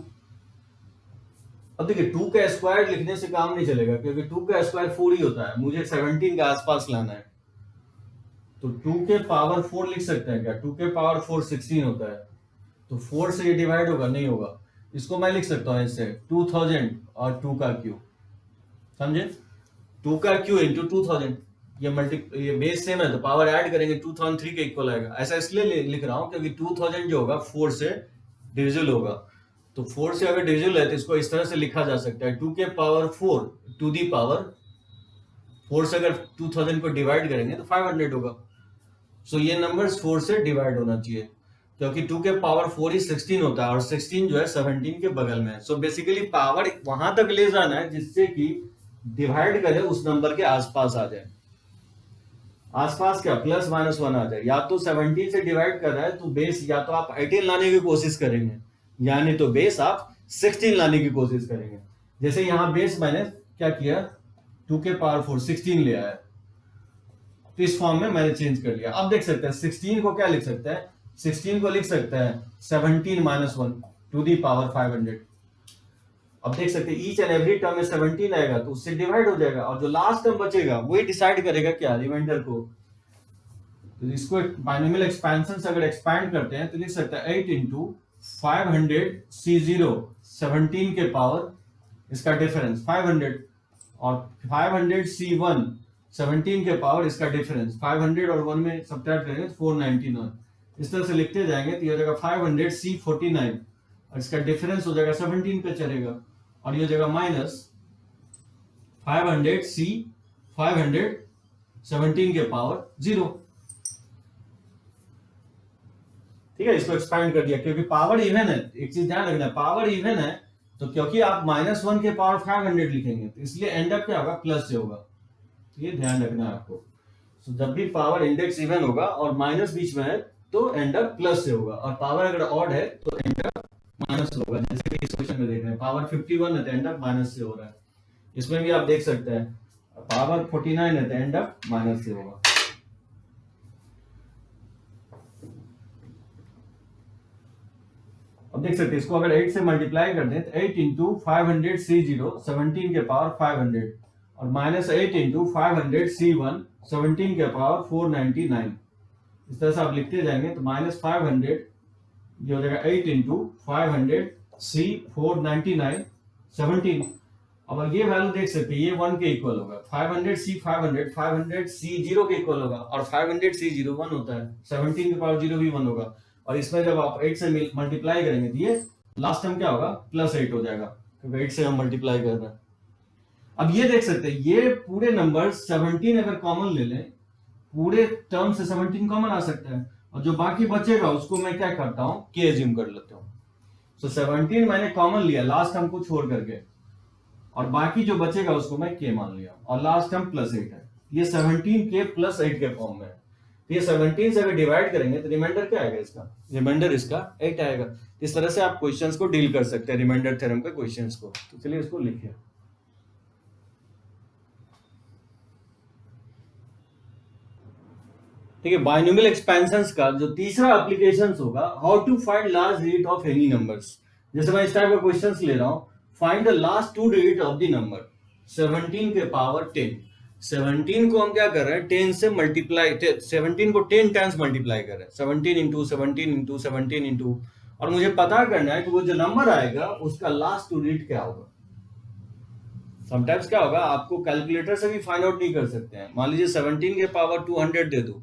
अब देखिए 2 का स्क्वायर लिखने से काम नहीं चलेगा, क्योंकि 2 का स्क्वायर 4 ही होता है, मुझे 17 के आसपास लाना है। तो 2 के पावर 4 लिख सकते हैं क्या, 2 के पावर 4 16 होता है, तो 4 से ये डिवाइड होगा, नहीं होगा। इसको मैं लिख सकता हूं इससे 2000 और 2 का क्यू, समझे, 2 का क्यू इंटू 2000, ये बेस सेम है तो पावर ऐड करेंगे 2003 के इक्वल आएगा। ऐसा इसलिए लिख रहा हूं क्योंकि 2000 जो होगा 4 से डिविजिबल होगा, तो 4 से अगर डिविजिबल है तो इसको इस तरह से लिखा जा सकता है 2 के पावर 4 टू दी पावर 4 से अगर 2000 को डिवाइड करेंगे तो 500 होगा। सो ये नंबर्स 4 से डिवाइड होना चाहिए, क्योंकि 2 के पावर 4 ही 16 होता है और 16 जो है 17 के बगल में है। सो बेसिकली पावर वहां तक ले जाना है जिससे कि डिवाइड करे उस नंबर के आसपास आ जाए। आसपास क्या, प्लस माइनस 1 आ जाए। या तो 17 से डिवाइड कर रहा है तो बेस या तो आप 18 लाने की कोशिश करेंगे, यानी तो बेस आप 16 लाने की कोशिश करेंगे। जैसे यहां बेस मैंने क्या किया, 2 के पावर 4 16 ले आया, तो इस फॉर्म में मैंने चेंज कर लिया। अब देख सकते हैं 16 को क्या लिख सकते हैं, 16 को लिख सकते हैं 17 माइनस 1 टू दी पावर 500। अब देख सकते हैं ईच एंड एवरी टर्म में 17 आएगा तो उससे डिवाइड हो जाएगा, और जो लास्ट टर्म बचेगा वही डिसाइड करेगा क्या, रिमाइंडर को। तो इसको बाइनोमियल एक्सपेंशन से अगर एक्सपैंड करते हैं तो लिख सकते हैं 8 इंटू 500 C0 17 के पावर, इसका डिफरेंस 500, और 500 C1 17 के पावर, इसका डिफरेंस 500 और 1 में सब्ट्रैक्ट करेंगे तो 499। इस तरह से लिखते जाएंगे तो ये हो जाएगा 500 C49, और इसका डिफरेंस हो जाएगा 17 पे चलेगा, और ये हो जाएगा माइनस 500 C 500 17 के पावर 0। ठीक है, इसको एक्सपैंड कर दिया क्योंकि पावर इवन है। एक चीज ध्यान रखना, पावर इवन है तो क्योंकि आप -1 के पावर 500 लिखेंगे तो इसलिए एंड अप क्या होगा, प्लस से होगा। ये ध्यान रखना है आपको। So, जब भी पावर इंडेक्स इवन होगा और माइनस बीच में है तो एंड अप प्लस से होगा, और पावर अगर ऑड है तो एंड अप माइनस होगा। जैसे कि इस क्वेश्चन में देख रहे हैं पावर 51 है तो एंड अप माइनस से हो रहा है। इसमें भी आप देख सकते हैं पावर 49 है तो एंड अप माइनस से होगा। अब देख सकते हैं इसको अगर 8 से मल्टीप्लाई कर दें तो 8 इंटू 500 C0 17 के पावर 500, और माइनस 8 इंटू 500 C1 17 के पावर 499। इस तरह से आप लिखते जाएंगे तो माइनस 500 ये हो जाएगा 8 इंटू 500 C 499 17। अब ये वैल्यू देख सकते हैं ये 1 के इक्वल होगा, 500 C 500 C 0 के इक्वल होगा, और 500 C 0 1 होता है, 17 के पावर 0 भी 1 होगा, और इसमें जब आप 8 से मल्टीप्लाई करेंगे तो ये लास्ट टाइम क्या होगा, +8 हो जाएगा, क्योंकि 8 से हम मल्टीप्लाई कर रहे हैं। अब ये देख सकते हैं ये पूरे नंबर 17 अगर कॉमन ले लें, पूरे टर्म से 17 कॉमन आ सकता है, और जो बाकी बचेगा उसको मैं क्या करता हूं, के एज्यूम कर लेता हूं। सो 17 मैंने कॉमन लिया लास्ट टर्म को छोड़ करके, और बाकी जो बचेगा उसको मैं के मान लिया, और लास्ट टर्म +8 है। ये 17 के +8 के फॉर्म में है। ये 17 से अगर डिवाइड करेंगे तो रिमाइंडर क्या आएगा, इसका रिमाइंडर इसका 8 आएगा। इस तरह से आप क्वेश्चंस को डील कर सकते हैं, रिमाइंडर थ्योरम के क्वेश्चंस को। तो चलिए इसको लिखिए। ठीक है, बाइनोमियल एक्सपेंशंस का जो तीसरा एप्लीकेशंस होगा, how to find last digit of any numbers. जैसे मैं इस टाइप का क्वेश्चंस ले रहा हूं, find the last 2 digit of the number 17 के पावर 10। 17 को हम क्या कर रहे हैं, 10 से मल्टीप्लाई, 17 को 10 टाइम्स मल्टीप्लाई कर रहे हैं, 17 इंटू 17 इंटू 17 इंटू, और मुझे पता करना है कि वो जो नंबर आएगा उसका लास्ट 2 डिजिट क्या होगा। समटाइम्स क्या होगा, आपको कैलकुलेटर से भी फाइंड आउट नहीं कर सकते हैं। मान लीजिए 17 के पावर 200 दे दो,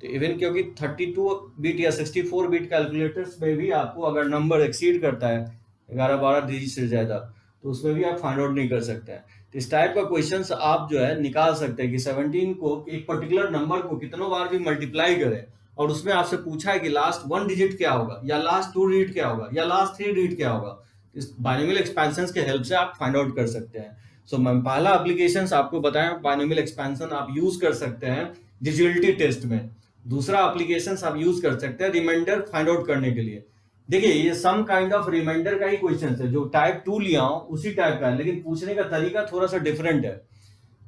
तो इवन क्योंकि 32 बिट या 64 बिट कैलकुलेटर्स में भी आपको अगर नंबर एक्सीड करता है 11-12 डिजिट से ज्यादा, तो उसमें भी आप फाइंड आउट नहीं कर सकते हैं। तो इस टाइप का क्वेश्चंस आप जो है निकाल सकते हैं कि 17 को एक पर्टिकुलर नंबर को कितनों बार भी मल्टीप्लाई करें और उसमें आपसे पूछा है कि लास्ट 1 डिजिट क्या होगा, या लास्ट 2 डिजिट क्या होगा, या लास्ट 3 डिजिट क्या होगा। इस बाइनोमियल एक्सपेंशन के हेल्प से आप फाइंड आउट कर सकते हैं। सो मैं पहला एप्लीकेशन आपको बताया, बाइनोमियल एक्सपेंशन आप यूज कर सकते हैं डिजिटलिटी टेस्ट में। दूसरा एप्लीकेशन आप यूज कर सकते हैं रिमाइंडर फाइंड आउट करने के लिए। देखिए ये सम काइंड ऑफ रिमाइंडर का ही क्वेश्चन है, जो टाइप 2 लिया हूं उसी टाइप का है, लेकिन पूछने का तरीका थोड़ा सा डिफरेंट है।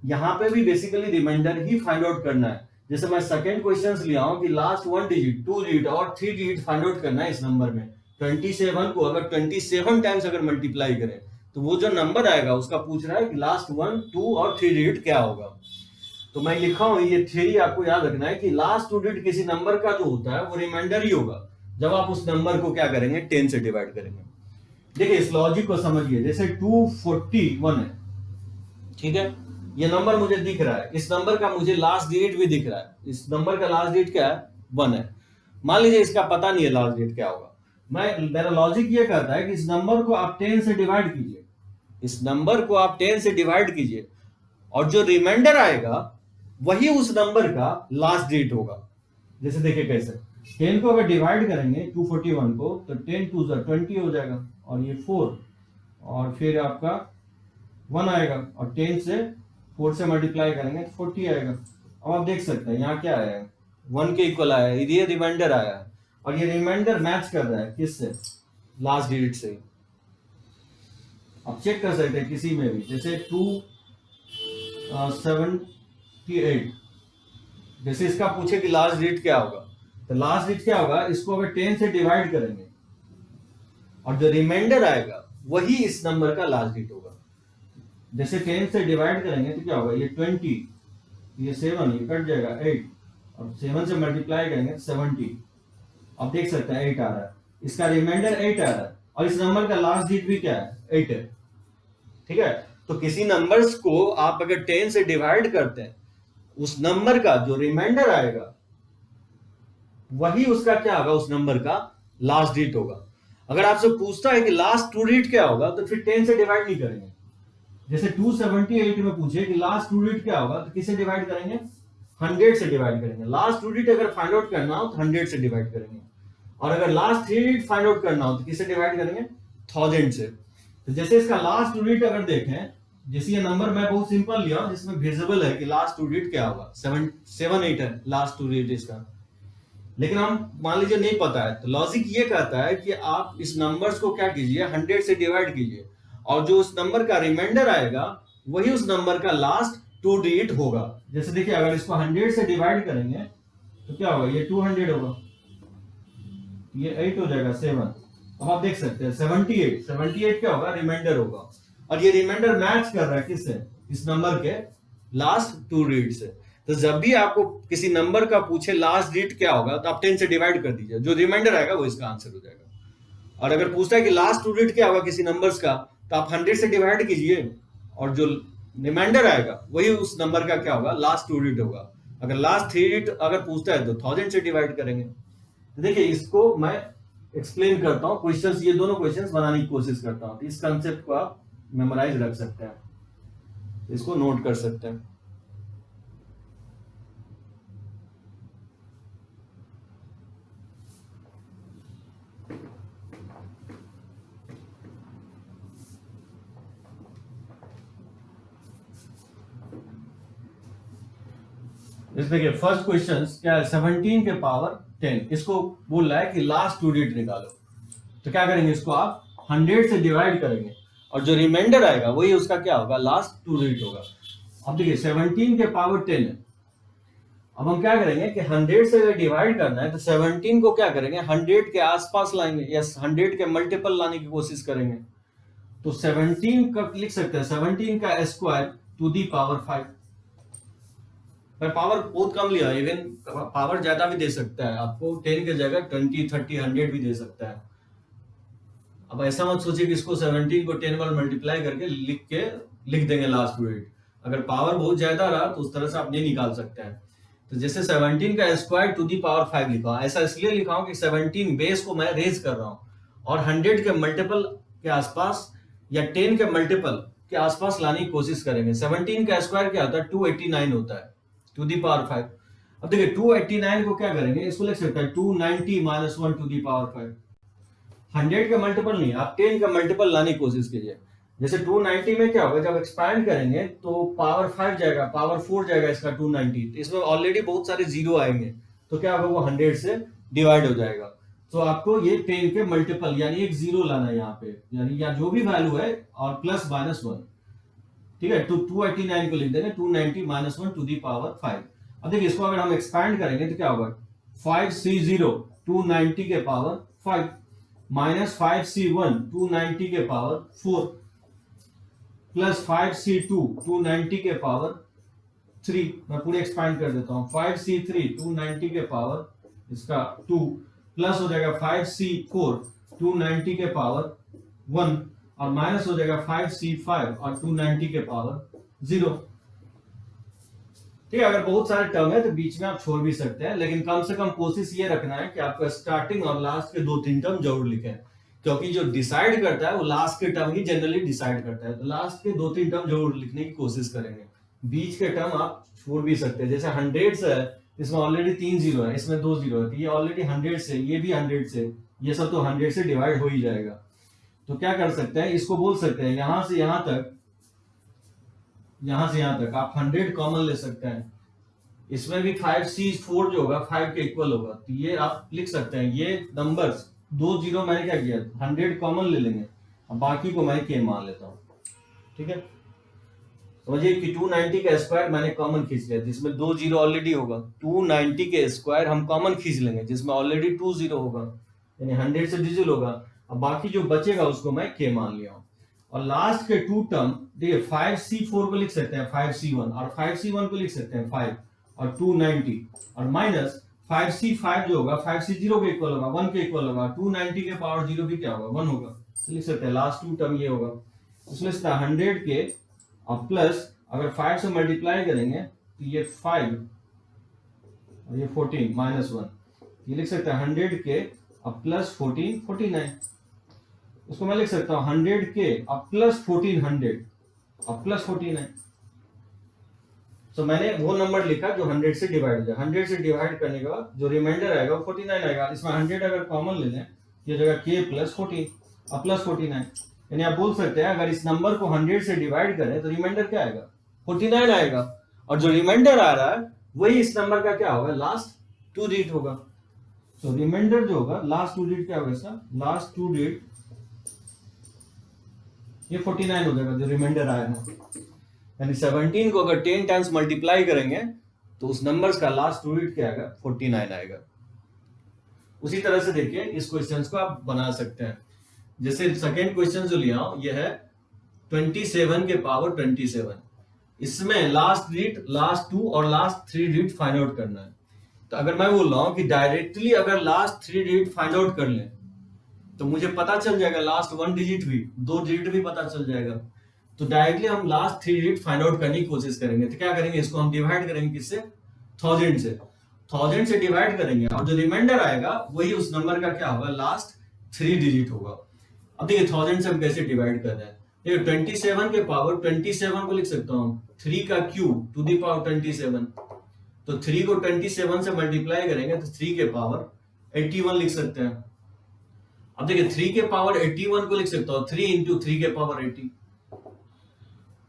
यहाँ पे भी बेसिकली रिमाइंडर ही फाइंड आउट करना है। जैसे मैं सेकंड क्वेश्चन लिया हूं कि लास्ट 1 डिजिट, 2 डिजिट और 3 डिजिट फाइंड आउट करना है इस नंबर में। 27 को अगर 27 टाइम्स अगर मल्टीप्लाई करें तो वो जो नंबर आएगा उसका पूछ रहा है कि लास्ट 1, 2 और 3 डिजिट क्या होगा। तो मैं लिखा हूं, ये थ्योरी आपको याद रखना है कि लास्ट 2 डिजिट किसी नंबर का जो होता है वो रिमाइंडर ही होगा जब आप उस नंबर को क्या करेंगे, 10 से डिवाइड करेंगे। देखिए इस लॉजिक को समझिए, जैसे 241 है, ठीक है, ये नंबर मुझे दिख रहा है, इस नंबर का मुझे लास्ट डिजिट भी दिख रहा है, इस नंबर का लास्ट डिजिट क्या है, 1 है। मान लीजिए इसका पता नहीं है लास्ट डिजिट क्या होगा, मेरा लॉजिक ये कहता है कि इस नंबर को आप 10 से डिवाइड कीजिए, इस नंबर को आप 10 से डिवाइड कीजिए और जो रिमाइंडर आएगा वही उस नंबर का लास्ट डिजिट होगा। जैसे देखिए कैसे, 10 को अगर डिवाइड करेंगे 241 को तो 10 2 20 हो जाएगा और ये 4 और फिर आपका 1 आएगा और 10 से 4 से मल्टीप्लाई करेंगे तो 40 आएगा। अब आप देख सकते हैं यहाँ क्या आया है, 1 के इक्वल आया है, ये रिमाइंडर आया है और ये रिमाइंडर मैच कर रहा है किससे, लास्ट डिजिट से। आप चेक कर सकते हैं किसी में भी, जैसे 278, जैसे इसका पूछे कि लास्ट डिजिट क्या होगा, तो लास्ट डिजिट क्या होगा, इसको अगर 10 से डिवाइड करेंगे और जो रिमाइंडर आएगा वही इस नंबर का लास्ट डिजिट होगा। जैसे 10 से डिवाइड करेंगे तो क्या होगा, ये 20, ये 7, ये कट जाएगा 8 और 7 से मल्टीप्लाई करेंगे 70। आप देख सकते हैं 8 आ रहा है, इसका रिमाइंडर 8 आ रहा है और इस नंबर का लास्ट डिजिट भी क्या है, 8 है। ठीक है, तो किसी नंबर्स को आप अगर 10 से डिवाइड करते हैं, उस नंबर का जो रिमाइंडर आएगा वही उसका क्या होगा, उस नंबर का लास्ट डिजिट होगा। अगर आपसे पूछता है कि लास्ट 2 डिजिट क्या होगा तो फिर 10 से डिवाइड नहीं करेंगे। जैसे 278 में पूछे कि लास्ट 2 डिजिट क्या होगा तो किससे डिवाइड करेंगे, 100 से डिवाइड करेंगे। लास्ट 2 डिजिट अगर फाइंड आउट करना हो तो 100 से डिवाइड करेंगे और अगर लास्ट 3 डिजिट फाइंड आउट करना हो तो किससे डिवाइड करेंगे, 1000 से। तो जैसे इसका लास्ट 2 डिजिट अगर देखें, जैसे ये नंबर मैं बहुत सिंपल लिया जिसमें विजिबल है कि लास्ट 2 डिजिट क्या होगा, 778 है लास्ट 2 डिजिट इसका। लेकिन हम मान लीजिए नहीं पता है, तो लॉजिक ये कहता है कि आप इस नंबर्स को क्या कीजिए, 100 से डिवाइड कीजिए और जो उस नंबर का रिमाइंडर आएगा वही उस नंबर का लास्ट 2 डिजिट होगा। जैसे देखिए अगर इसको 100 से डिवाइड करेंगे तो क्या होगा, ये 200 होगा, ये 8 हो जाएगा 7। अब आप देख सकते हैं 78 क्या होगा, रिमाइंडर होगा और ये रिमाइंडर मैच कर रहा है किससे, इस नंबर के लास्ट 2 डिजिट से। तो जब भी आपको किसी नंबर का पूछे लास्ट डिजिट क्या होगा तो आप 10 से डिवाइड कर दीजिए, जो रिमाइंडर आएगा वो इसका आंसर हो जाएगा। और अगर पूछता है कि लास्ट 2 डिजिट क्या होगा किसी नंबर्स का तो आप 100 से डिवाइड कीजिए और जो रिमाइंडर आएगा वही उस नंबर का क्या होगा, लास्ट 2 डिजिट होगा। अगर लास्ट 3 डिजिट अगर पूछता है तो 1000 से डिवाइड करेंगे। देखिए इसको मैं एक्सप्लेन करता हूँ, क्वेश्चंस, ये दोनों क्वेश्चंस बनाने की कोशिश करता हूँ। इस कंसेप्ट को आप मेमोराइज रख सकते हैं, इसको नोट कर सकते हैं। इस देखिए फर्स्ट क्वेश्चन क्या है, 17 के पावर 10, इसको बोल रहा है कि लास्ट 2 डिजिट निकालो। तो क्या करेंगे, इसको आप 100 से डिवाइड करेंगे और जो रिमाइंडर आएगा वही उसका क्या होगा, लास्ट 2 डिजिट होगा। अब देखिए 17 के पावर 10 है, अब हम क्या करेंगे कि 100 से अगर डिवाइड करना है तो 17 को क्या करेंगे, 100 के आसपास लाएंगे या 100 के मल्टीपल लाने की कोशिश करेंगे। तो 17 का लिख सकते हैं 17 का square to the power 5। Power बहुत कम लिया, इवन पावर ज्यादा भी दे सकता है आपको, 10 के जगह 20 30 100 भी दे सकता है। अब ऐसा मत सोचिए कि इसको 17 को 10 बार मल्टीप्लाई करके लिख देंगे लास्ट डिजिट। अगर पावर बहुत ज्यादा रहा तो उस तरह से आप नहीं निकाल सकते हैं। तो जैसे 17 का स्क्वायर टू दी पावर 5 लिखा, ऐसा इसलिए लिखा हूं कि 17 बेस को मैं रेज कर रहा हूं और 100 के मल्टीपल के आसपास या 10 के मल्टीपल के आसपास लाने की कोशिश करेंगे। 17 का स्क्वायर क्या होता है, 289 होता है, टू दी पावर 5। अब देखिए 289 को क्या करेंगे, इसको लिख सकते हैं 290 माइनस 1 टू दी पावर 5। 100 का मल्टीपल नहीं, आप 10 का मल्टीपल लाने की कोशिश कीजिए। जैसे 290 में क्या होगा, जब एक्सपैंड करेंगे तो पावर 5 जाएगा, पावर 4 जाएगा इसका 290, तो इसमें ऑलरेडी बहुत सारे जीरो आएंगे, तो क्या होगा, वो 100 से डिवाइड हो जाएगा। तो आपको ये 10 के मल्टीपल यानी एक जीरो लाना है यहाँ पे, यानी या जो भी वैल्यू है और प्लस माइनस 1, ठीक है। तो 289 को लिख देंगे 290 माइनस 1 टू दी पावर 5। अब देखिए इसको अगर हम एक्सपैंड करेंगे तो क्या होगा, 5C0 290 के पावर 5 माइनस 5C1 290 के पावर 4 प्लस 5C2 290 के पावर 3। मैं पूरे एक्सपैंड कर देता हूं, 5C3 290 के पावर इसका 2 प्लस हो जाएगा 5C4 290 के पावर 1 और माइनस हो जाएगा 5C5 और 290 के पावर 0। ठीक है, अगर बहुत सारे टर्म है तो बीच में आप छोड़ भी सकते हैं, लेकिन कम से कम कोशिश ये रखना है कि आपको स्टार्टिंग और लास्ट के 2-3 टर्म जरूर लिखें, क्योंकि जो डिसाइड करता है वो लास्ट के टर्म ही जनरली डिसाइड करता है। तो लास्ट के 2-3 टर्म जरूर लिखने की कोशिश करेंगे, बीच के टर्म आप छोड़ भी सकते हैं। जैसे 100 से है, इसमें ऑलरेडी 3 जीरो है, इसमें 2 जीरो है, तो ये ऑलरेडी 100 से, ये भी 100 से, ये सब तो 100 से डिवाइड हो ही जाएगा। तो क्या कर सकते हैं, इसको बोल सकते हैं यहां से यहां तक, यहां से यहां तक आप 100 कॉमन ले सकते हैं। इसमें भी 5C4 जो होगा 5 के इक्वल होगा, तो ये आप लिख सकते हैं। ये नंबर्स 2 जीरो मैंने क्या किया, 100 कॉमन ले लेंगे, अब बाकी को मैं के मान लेता हूं, ठीक है। समझिए कि 290 का स्क्वायर मैंने कॉमन खींच लिया, जिसमें 2 जीरो ऑलरेडी होगा। 290 के स्क्वायर हम कॉमन खींच लेंगे, जिसमें ऑलरेडी 2 जीरो होगा, यानी 100 से डिजिट होगा। अब बाकी जो बचेगा उसको मैं के मान लिया हूं। और लास्ट के 2 टर्म देखिए, 5C4 को लिख सकते हैं 5C1 और 5C1 को लिख सकते हैं 5 और 290 और माइनस 5C5 जो होगा 5C0 के इक्वल होगा, 1 के इक्वल होगा, 290 के पावर 0 भी क्या होगा, 1 होगा, तो लिख सकते हैं लास्ट 2 टर्म ये होगा। उसमें 100 के और प्लस अगर 5 से मल्टीप्लाई करेंगे तो ये 5 और ये 14 माइनस 1, ये लिख सकते हैं 100 के और प्लस 14 49। उसको मैं लिख सकता हूं 100 के और प्लस 1400 और प्लस 49। तो मैंने वो नंबर लिखा जो 100 से डिवाइड हो जाए। 100 से डिवाइड करने के बाद जो रिमाइंडर आएगा वो 49 आएगा। इसमें 100 अगर कॉमन ले लें, ये जगह के प्लस 14 और प्लस 49, यानी आप बोल सकते हैं अगर इस नंबर को 100 से डिवाइड करें तो रिमाइंडर क्या आएगा, 49 आएगा। और जो रिमाइंडर आ रहा है वही इस नंबर का क्या होगा, लास्ट 2 डिजिट होगा। तो रिमाइंडर जो होगा लास्ट 2 डिजिट क्या होगा, इसका लास्ट 2 डिजिट ये 49 हो जाएगा जो रिमाइंडर आएगा। यानी 17 को अगर 10 टाइम्स मल्टीप्लाई करेंगे तो उस नंबर्स का लास्ट 2 डिजिट क्या आएगा, 49 आएगा। उसी तरह से देखिए इस क्वेश्चन को आप बना सकते हैं। जैसे सेकेंड क्वेश्चन जो लिया ये है 27 के पावर 27, इसमें लास्ट डिजिट, लास्ट 2 और लास्ट 3 डिजिट फाइंड आउट करना है। तो अगर मैं बोल रहा हूं कि डायरेक्टली अगर लास्ट 3 डिजिट फाइंड आउट कर लें तो मुझे पता चल जाएगा लास्ट 1 डिजिट भी, 2 डिजिट भी पता चल जाएगा। तो डायरेक्टली हम लास्ट 3 डिजिट फाइंड आउट करने की कोशिश करेंगे। तो क्या करेंगे, इसको हम डिवाइड करेंगे किससे, 1000 से। 1000 से डिवाइड करेंगे और जो रिमाइंडर आएगा वही उस नंबर का क्या होगा, लास्ट 3 डिजिट होगा। अब देखिए 1000 से हम कैसे डिवाइड कर रहे हैं, देखिए 27 के पावर 27 को लिख सकता हूं 3 का क्यूब टू दी पावर 27। तो 3 को 27 से मल्टीप्लाई करेंगे तो 3 के पावर 81 लिख सकते हैं। अब देखिए 3 के पावर 81 को लिख सकता हूं 3 इंटू 3 के पावर 80।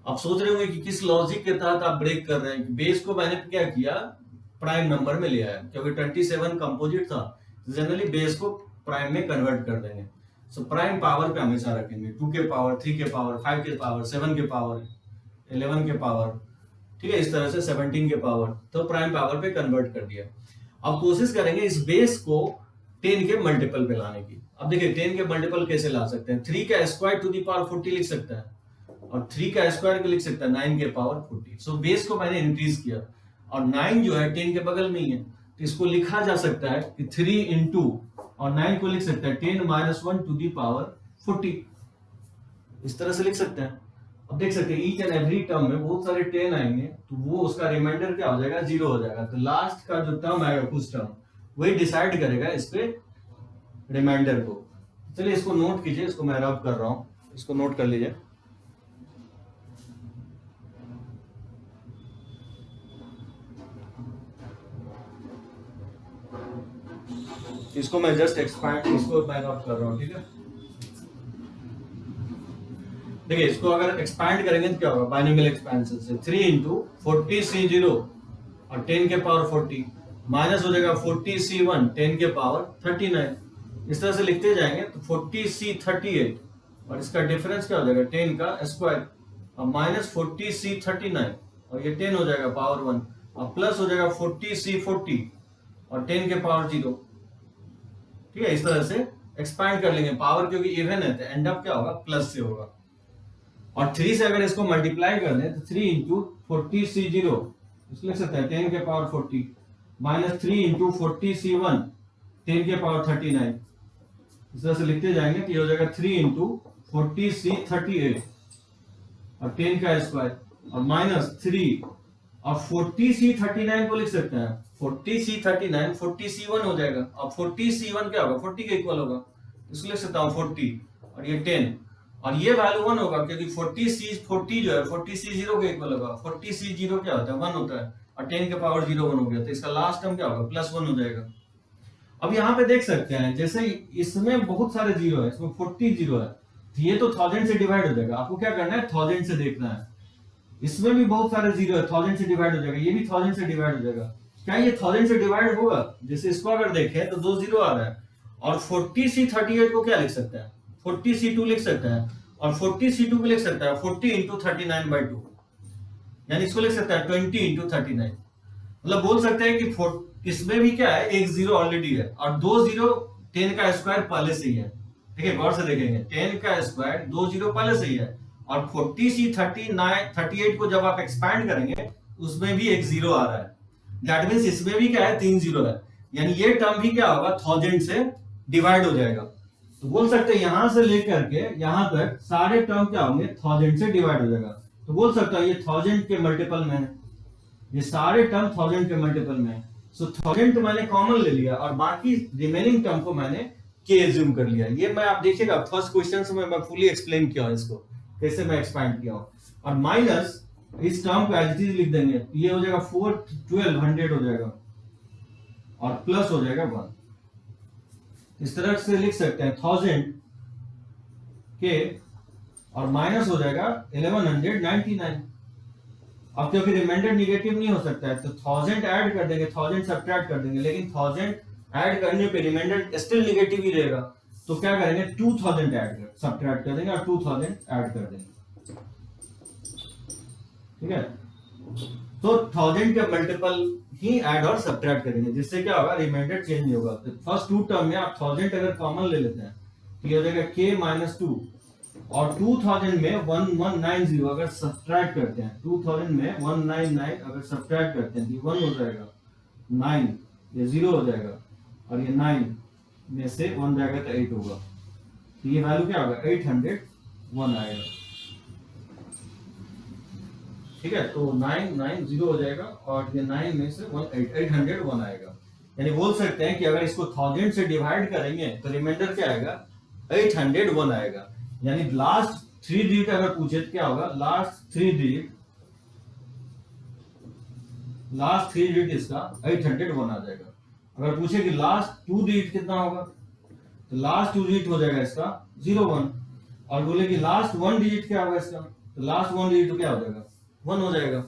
आप सोच रहे होंगे कि किस लॉजिक के तहत आप ब्रेक कर रहे हैं। बेस को मैंने क्या किया, प्राइम नंबर में लिया है, क्योंकि 27 कंपोजिट था, जनरली बेस को प्राइम में कन्वर्ट कर देंगे। सो प्राइम पावर पे हमेशा रखेंगे, 2 के पावर, 3 के पावर, 5 के पावर, 7 के पावर, 11 के पावर, ठीक है, इस तरह से 17 के पावर, तो प्राइम पावर पे कन्वर्ट कर दिया। अब कोशिश करेंगे इस बेस को 10 के मल्टीपल पे लाने की। अब देखिए 10 के मल्टीपल कैसे ला सकते हैं, 3 का स्क्वायर टू दी पावर 40 लिख सकते हैं और 3 का स्क्वायर को लिख सकता है 9 के पावर 40। सो बेस को मैंने इंक्रीज किया और 9 जो है 10 के बगल में ही है, तो इसको लिखा जा सकता है कि 3 इंटू और 9 को लिख सकते हैं 10 माइनस 1 टू दी पावर 40, इस तरह से लिख सकते हैं। अब देख सकते हैं ईच एंड एवरी टर्म में बहुत सारे 10 आएंगे, तो वो उसका रिमाइंडर क्या हो जाएगा, 0 हो जाएगा। तो लास्ट का जो टर्म आएगा कुछ टर्म वही डिसाइड करेगा इस पे रिमाइंडर को। चलिए इसको नोट कीजिए, इसको मैं रब कर रहा हूं। इसको नोट कर लीजिए। इसको मैं जस्ट एक्सपैंड, इसको मैं नोट कर रहा हूँ, ठीक है। देखिए इसको अगर एक्सपैंड करेंगे तो क्या होगा, बाइनोमियल एक्सपेंशन से 3 इंटू 40C0 और 10 के पावर 40 माइनस हो जाएगा 40C1 10 के पावर 39। इस तरह से लिखते जाएंगे तो 40C38 और इसका डिफरेंस क्या हो जाएगा 10 का स्क्वायर और माइनस 40C39 और ये 10 हो जाएगा पावर 1 और प्लस हो जाएगा 40C40 और 10 के पावर 0। ठीक है, इस तरह से एक्सपैंड कर लेंगे पावर, क्योंकि इवन है तो एंड अप क्या होगा प्लस से होगा। और 3 से अगर इसको मल्टीप्लाई कर दें तो 3 इंटू 40C0 इसको लिख सकते हैं 10 के पावर 40 माइनस 3 इंटू 40C1 10 के पावर 39। इस तरह से लिखते जाएंगे तो ये हो जाएगा 3 इंटू 40C38 और 10 का स्क्वायर और माइनस 3 और 40C39 को लिख सकते हैं 40C39 40C1 हो जाएगा और 40C1 क्या होगा 40 के इक्वल होगा, इसको लिख सकता हूँ 40 और ये 10 और ये वैल्यू 1 होगा क्योंकि 40 जो है 40C0 के इक्वल होगा। 40C0 क्या होता है 1 होता है और 10 के पावर 0 1 हो गया, तो इसका लास्ट टर्म क्या होगा +1 हो जाएगा। अब यहाँ पे देख सकते हैं जैसे इसमें बहुत सारे जीरो है, इसमें 40 जीरो है, तो ये तो 1000 से डिवाइड हो जाएगा। आपको क्या करना है 1000 से देखना है। इसमें भी बहुत सारे जीरो है, 1000 से डिवाइड हो जाएगा, ये भी 1000 से डिवाइड हो जाएगा। क्या ये 1000 से डिवाइड होगा? जैसे इसको अगर देखें तो 2 जीरो आ रहा है और 40C38 को क्या लिख सकते हैं 40C2 लिख सकते हैं और 40C2 को लिख सकता है 40 इंटू 39/2, यानी इसको लिख सकता है 20 इंटू 39। मतलब बोल सकते हैं कि इसमें भी क्या है एक जीरो ऑलरेडी है और 2 जीरो 10 का स्क्वायर पहले से ही है। ठीक है, गौर से देखेंगे 10 का स्क्वायर 2 जीरो पहले से ही है और 40C38 को जब आप एक्सपैंड करेंगे उसमें भी एक जीरो आ रहा है। दैट मींस इसमें भी क्या है 3 जीरो है, यानी ये टर्म भी क्या होगा 1000 से डिवाइड हो जाएगा। तो बोल सकते हैं यहां से लेकर के यहां तक सारे टर्म क्या होंगे 1000 से डिवाइड हो जाएगा। तो बोल सकता है ये 1000 के मल्टीपल में है, ये सारे टर्म 1000 के मल्टीपल में है। सो 1000 तो मैंने कॉमन ले लिया और बाकी रिमेनिंग टर्म को मैंने के एज्यूम कर लिया। ये मैं आप देखिएगा फर्स्ट क्वेश्चन में मैं फुली एक्सप्लेन किया हूं इसको कैसे मैं एक्सपैंड किया हूं। और माइनस इस टर्म को एज इट इज लिख देंगे, ये हो जाएगा 4 1200 हो जाएगा और प्लस हो जाएगा 1। इस तरह से लिख सकते हैं 1000 के और माइनस हो जाएगा 1199। अब क्योंकि रिमाइंडर निगेटिव नहीं हो सकता है तो 1000 ऐड कर देंगे, 1000 सब्ट्रैक्ट कर देंगे, लेकिन 1000 ऐड करने पे रिमाइंडर स्टिल निगेटिव ही रहेगा। तो क्या करेंगे 2000 ऐड कर सब्ट्रैक्ट कर देंगे और 2000 ऐड कर देंगे। ठीक है, तो 1000 के मल्टीपल ही ऐड और सब्ट्रैक्ट करेंगे, जिससे क्या होगा रिमाइंडर चेंज नहीं होगा। तो फर्स्ट टू टर्म में आप 1000 अगर कॉमन ले लेते हैं तो ये हो जाएगा k - 2 और 2000 में 1190 अगर सब्ट्रैक्ट करते हैं, 2000 में 199 अगर सब्ट्रैक्ट करते हैं तो 1 हो जाएगा 9, ये 0 हो जाएगा और ये 9 में से 1 जाएगा तो 8 होगा। तो ये वैल्यू क्या होगा 801 आएगा। ठीक है, तो 990 हो जाएगा और ये 9 में से 801 आएगा। यानी बोल सकते हैं कि अगर इसको 1000 से डिवाइड करेंगे तो रिमाइंडर क्या आएगा 801 आएगा। यानी लास्ट 3 डिजिट अगर पूछे तो क्या होगा लास्ट 3 डिजिट इसका 801 आ जाएगा। अगर पूछे कि लास्ट 2 डिजिट कितना होगा तो लास्ट 2 डिजिट हो जाएगा इसका 01 और बोले कि लास्ट 1 डिजिट क्या होगा इसका तो लास्ट 1 डिजिट तो क्या हो जाएगा 1 हो जाएगा।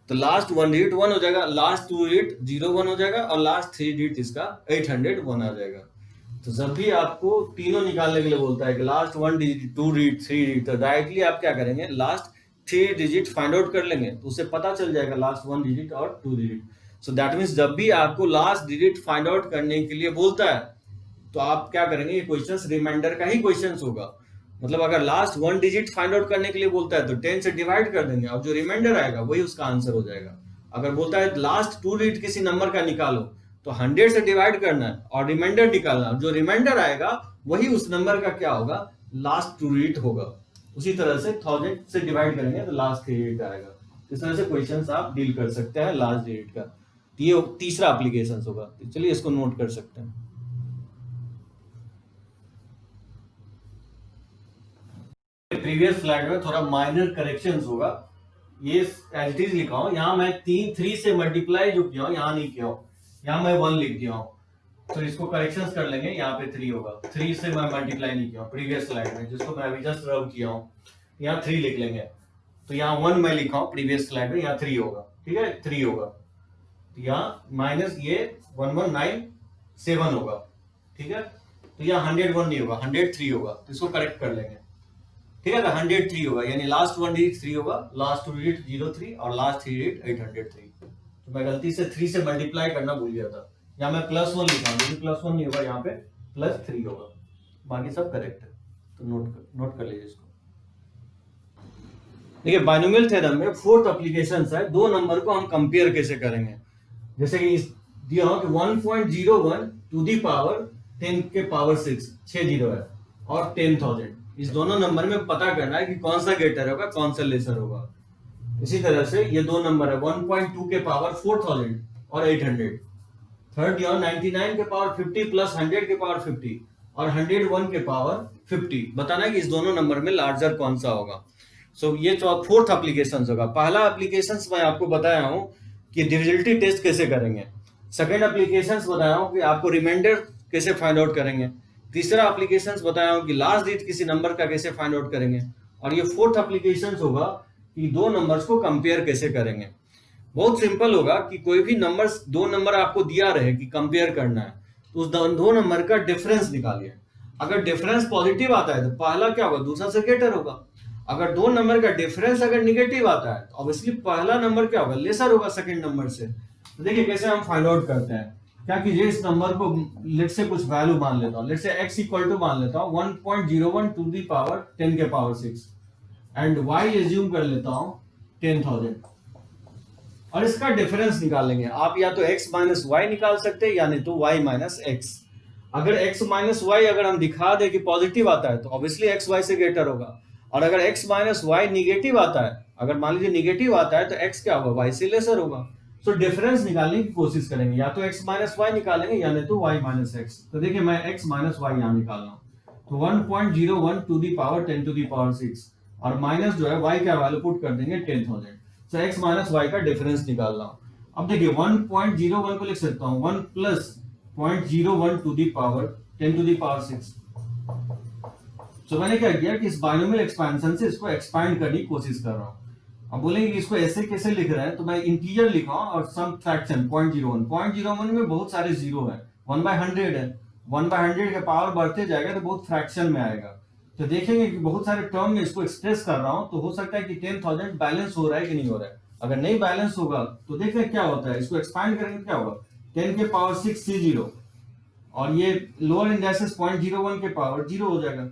तो लास्ट 1 डिजिट 1 हो जाएगा, लास्ट 2 डिजिट 01 हो जाएगा और लास्ट 3 डिजिट इसका 801 आ जाएगा। तो जब भी आपको तीनों निकालने के लिए बोलता है कि लास्ट 1 डिजिट 2 डिजिट 3 डिजिट, तो डायरेक्टली आप क्या करेंगे लास्ट 3 डिजिट फाइंड आउट कर लेंगे तो उससे पता चल जाएगा लास्ट 1 डिजिट और 2 डिजिट। सो दैट मींस जब भी आपको लास्ट डिजिट फाइंड आउट करने के लिए बोलता है तो आप क्या करेंगे, ये क्वेश्चंस रिमाइंडर का ही क्वेश्चंस होगा। मतलब अगर लास्ट 1 डिजिट फाइंड आउट करने के लिए बोलता है तो 10 से डिवाइड कर देंगे और जो रिमाइंडर आएगा वही उसका आंसर हो जाएगा। अगर बोलता है लास्ट 2 डिजिट किसी नंबर का निकालो तो 100 से डिवाइड करना है और रिमाइंडर निकालना, जो रिमाइंडर आएगा वही उस नंबर का क्या होगा लास्ट 2 डिजिट होगा। उसी तरह से 1000 से डिवाइड करेंगे तो लास्ट 3 डिजिट आएगा। इस तरह से क्वेश्चंस आप डील कर सकते हैं लास्ट डिजिट का। ये तीसरा एप्लीकेशन होगा। चलिए इसको नोट कर सकते हैं। प्रीवियस स्लाइड में थोड़ा माइनर करेक्शंस होगा, ये एज इट इज लिखा हूं। यहाँ मैं 3 से मल्टीप्लाई जो किया हूं यहाँ नहीं किया हूं, यहाँ मैं 1 लिख दिया हूं, तो इसको करेक्शंस कर लेंगे। यहाँ पे 3 होगा, 3 से मैं मल्टीप्लाई नहीं किया हूं प्रीवियस स्लाइड में, जिसको मैं अभी जस्ट रब किया हूं। यहाँ 3 लिख लेंगे, तो यहाँ 1 मैं लिखा हूं प्रीवियस स्लाइड में, यहाँ 3 होगा, ठीक है 3 होगा, तो यहाँ माइनस ये 1197 होगा, ठीक है। तो यहाँ 101 नहीं होगा, 103 होगा, तो इसको करेक्ट कर लेंगे, ठीक है। 103 होगा, यानी लास्ट 1 डिजिट 3 होगा, लास्ट 2 डिजिट 03 और लास्ट 3 डिजिट 803। तो मैं गलती से 3 से मल्टीप्लाई करना भूल गया था, यहाँ मैं +1 लिखा, लेकिन +1 नहीं होगा, यहाँ पे +3 होगा, बाकी सब करेक्ट है। तो नोट कर लीजिए इसको। देखिए बाइनोमियल थ्योरम में फोर्थ एप्लीकेशन है, दो नंबर को हम कंपेयर कैसे करेंगे। जैसे कि दिया हो कि 1.01 टू दी पावर 10 के पावर 6 0 है, और 10,000, इस दोनों नंबर में पता करना है कि कौन सा ग्रेटर होगा कौन सा लेसर होगा। इसी तरह से ये दो नंबर है 1.2 के पावर 4000 और 800, थर्ड दिया 99 के पावर 50 प्लस 100 के पावर 50 और 101 के पावर 50। बताना है कि इस दोनों नंबर में लार्जर कौन सा होगा। सो ये तो फोर्थ एप्लीकेशन होगा। पहला एप्लीकेशन मैं आपको बताया हूं कि डिविजिबिलिटी टेस्ट कैसे करेंगे। सेकेंड एप्लीकेशन बताया हूं कि आपको रिमाइंडर कैसे फाइंड आउट करेंगे। तीसरा एप्लीकेशन बताया हूं कि लास्ट डिजिट किसी नंबर का कैसे फाइंड आउट करेंगे। और ये फोर्थ एप्लीकेशन होगा कि दो नंबर्स को कंपेयर कैसे करेंगे। बहुत सिंपल होगा कि कोई भी नंबर्स, दो नंबर आपको दिया रहे कि कंपेयर करना है, तो उस दो नंबर का डिफरेंस निकालिए। अगर डिफरेंस पॉजिटिव आता है तो पहला क्या होगा, दूसरा से ग्रेटर होगा। अगर दो नंबर का डिफरेंस अगर निगेटिव आता है तो ऑब्वियसली पहला नंबर क्या होगा, लेसर होगा सेकंड नंबर से। तो देखिए कैसे हम फाइंड आउट करते हैं। क्या कीजिए, इस नंबर को लेट से कुछ वैल्यू मान लेता हूं, लेट से x इक्वल टू मान लेता हूं 1.01 टू दी पावर 10 के पावर 6 एंड y एज्यूम कर लेता हूं 10,000, और इसका डिफरेंस निकालेंगे। आप या तो x माइनस वाई निकाल सकते हैं या नहीं तो y माइनस एक्स। अगर x माइनस वाई अगर हम दिखा दे कि पॉजिटिव आता है तो ऑब्वियसली x y से ग्रेटर होगा, और अगर x माइनस वाई निगेटिव आता है, अगर मान लीजिए निगेटिव आता है तो x क्या होगा, y से लेसर होगा। तो डिफरेंस निकालने की कोशिश करेंगे, या तो x माइनस वाई निकालेंगे या नहीं तो y माइनस एक्स। तो देखिए मैं x माइनस वाई यहाँ निकाल रहा हूँ, तो 1.01 to the power 10 to the power 6 और माइनस जो है y का वैल्यू पुट कर देंगे 10,000। तो x माइनस वाई का डिफरेंस निकाल रहा हूँ। अब देखिए 1.01 को लिख सकता हूँ 1 plus 0.01 to the power 10 to the power 6। तो मैंने क्या किया कि इस बाइनोमियल एक्सपेंशन से इसको एक्सपैंड करने की कोशिश कर रहा हूँ। अब बोलेंगे कि इसको ऐसे कैसे लिख रहे हैं, तो मैं इंटीजर लिखा हूं और सम फ्रैक्शन 0.01 में बहुत सारे जीरो है, 1/100 है, 1/100 के पावर बढ़ते जाएगा तो बहुत फ्रैक्शन में आएगा। तो देखेंगे कि बहुत सारे टर्म में इसको एक्सप्रेस कर रहा हूं, तो हो सकता है कि 10,000 बैलेंस हो रहा है कि नहीं हो रहा है। अगर नहीं बैलेंस होगा तो देखते हैं क्या होता है, इसको एक्सपैंड करेंगे क्या होगा, 10 के पावर 6 C0 और ये लोअर इंडेक्सेस 0.01 के पावर 0 हो जाएगा।